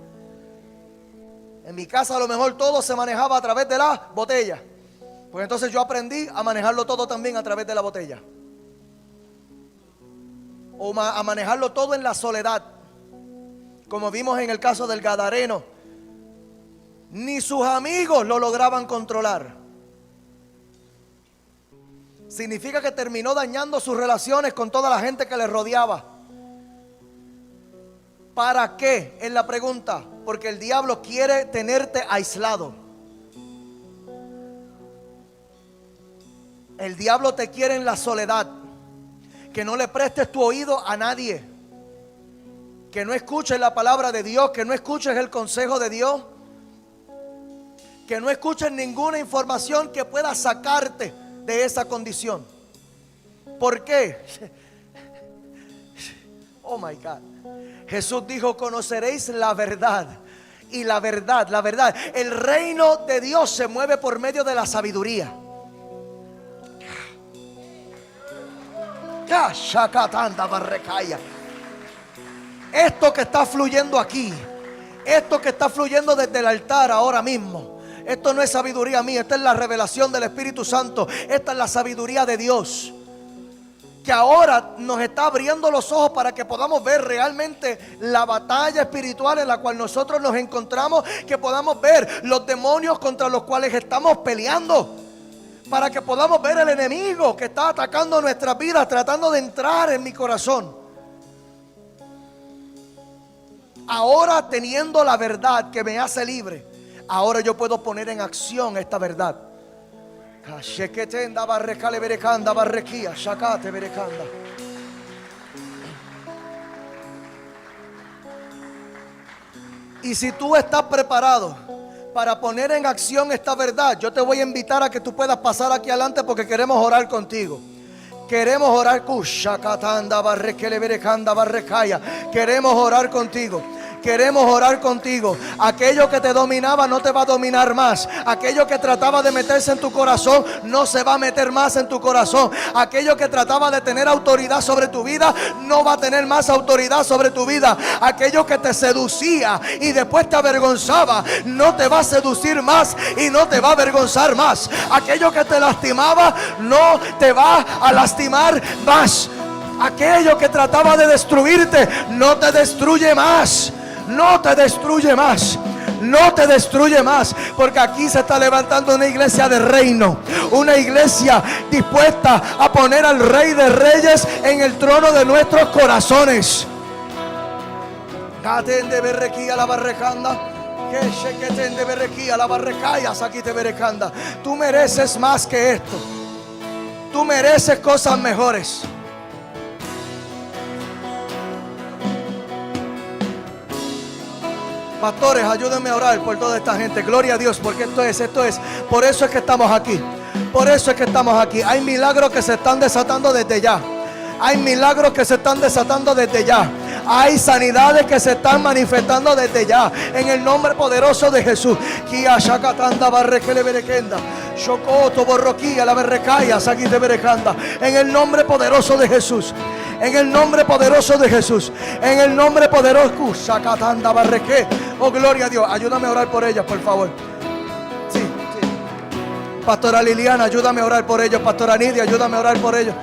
En mi casa a lo mejor todo se manejaba a través de la botella. Pues entonces yo aprendí a manejarlo todo también a través de la botella. O a manejarlo todo en la soledad. Como vimos en el caso del Gadareno. Ni sus amigos lo lograban controlar. Significa que terminó dañando sus relaciones con toda la gente que le rodeaba. ¿Para qué? Es la pregunta. Porque el diablo quiere tenerte aislado. El diablo te quiere en la soledad. Que no le prestes tu oído a nadie. Que no escuches la palabra de Dios. Que no escuches el consejo de Dios. Que no escuches ninguna información que pueda sacarte de esa condición. ¿Por qué? Oh my God. Jesús dijo: conoceréis la verdad. Y la verdad. El reino de Dios se mueve por medio de la sabiduría. Esto que está fluyendo aquí, esto que está fluyendo desde el altar ahora mismo, esto no es sabiduría mía, esta es la revelación del Espíritu Santo. Esta es la sabiduría de Dios, que ahora nos está abriendo los ojos para que podamos ver realmente la batalla espiritual en la cual nosotros nos encontramos, que podamos ver los demonios contra los cuales estamos peleando, para que podamos ver el enemigo que está atacando nuestras vidas, tratando de entrar en mi corazón. Ahora, teniendo la verdad que me hace libre, ahora yo puedo poner en acción esta verdad. Y si tú estás preparado para poner en acción esta verdad, yo te voy a invitar a que tú puedas pasar aquí adelante, porque queremos orar contigo. Queremos orar. Queremos orar contigo. Queremos orar contigo. Aquello que te dominaba no te va a dominar más. Aquello que trataba de meterse en tu corazón no se va a meter más en tu corazón. Aquello que trataba de tener autoridad sobre tu vida no va a tener más autoridad sobre tu vida. Aquello que te seducía y después te avergonzaba no te va a seducir más y no te va a avergonzar más. Aquello que te lastimaba no te va a lastimar más. Aquello que trataba de destruirte no te destruye más. No te destruye más. No te destruye más. Porque aquí se está levantando una iglesia de reino. Una iglesia dispuesta a poner al Rey de Reyes en el trono de nuestros corazones. Tú mereces más que esto. Tú mereces cosas mejores. Pastores, ayúdenme a orar por toda esta gente. Gloria a Dios, porque esto es. Por eso es que estamos aquí. Por eso es que estamos aquí. Hay milagros que se están desatando desde ya. Hay milagros que se están desatando desde ya. Hay sanidades que se están manifestando desde ya. En el nombre poderoso de Jesús. En el nombre poderoso de Jesús. En el nombre poderoso de Jesús. En el nombre poderoso. Oh, gloria a Dios. Ayúdame a orar por ellas, por favor. Sí, sí. Pastora Liliana, ayúdame a orar por ellos. Pastora Nidia, ayúdame a orar por ellos.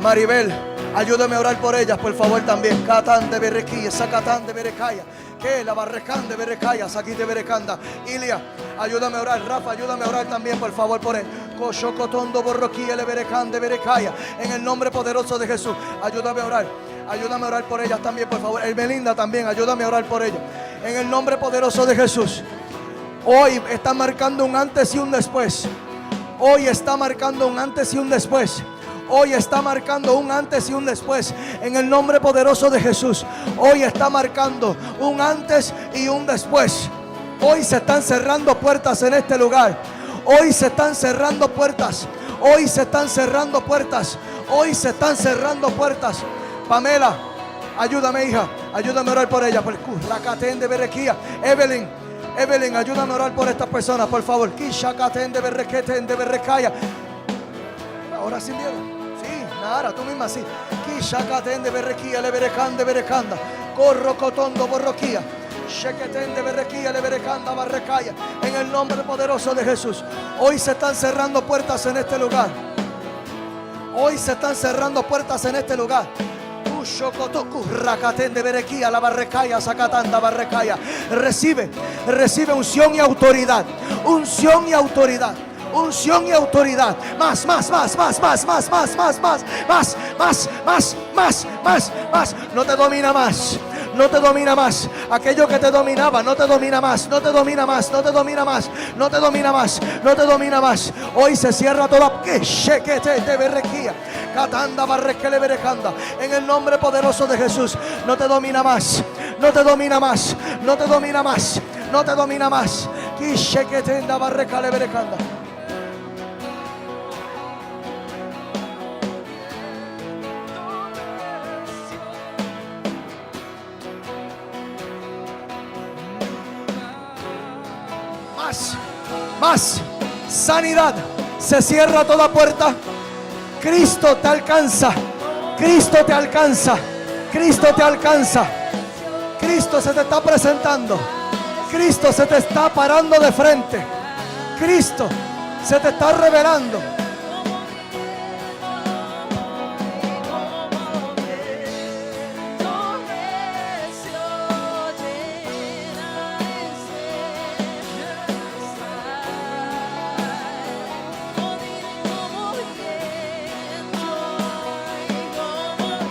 Maribel, ayúdame a orar por ellas, por favor, también. Catán de Berrequilla, Zacatán de Berecaya, que la Barrecán de Berecaya, Saquí de Berecanda. Ilia, ayúdame a orar. Rafa, ayúdame a orar también, por favor, por él. Cochocotondo Borroquilla, le Berecán de Berecaya. En el nombre poderoso de Jesús, ayúdame a orar. Ayúdame a orar por ellas también, por favor. Melinda también, ayúdame a orar por ellas. En el nombre poderoso de Jesús. Hoy está marcando un antes y un después. Hoy está marcando un antes y un después. Hoy está marcando un antes y un después. En el nombre poderoso de Jesús. Hoy está marcando un antes y un después. Hoy se están cerrando puertas en este lugar. Hoy se están cerrando puertas. Hoy se están cerrando puertas. Hoy se están cerrando puertas. Pamela, ayúdame, hija. Ayúdame a orar por ella. Evelyn, ayúdame a orar por estas personas, por favor. Ahora sin miedo. Sí, nada, tú misma sí. Corro cotondo borroquía. En el nombre poderoso de Jesús. Hoy se están cerrando puertas en este lugar. Hoy se están cerrando puertas en este lugar. Recibe unción y autoridad. Unción y autoridad. Unción y autoridad. Más. No te domina más. No te domina más. Aquello que te dominaba no te domina más. No te domina más. No te domina más. No te domina más. No te domina más. Hoy se cierra toda. En el nombre poderoso de Jesús. No te domina más. No te domina más. No te domina más. No te domina más. Más sanidad. Se cierra toda puerta. Cristo te alcanza. Cristo te alcanza. Cristo te alcanza. Cristo se te está presentando. Cristo se te está parando de frente. Cristo se te está revelando.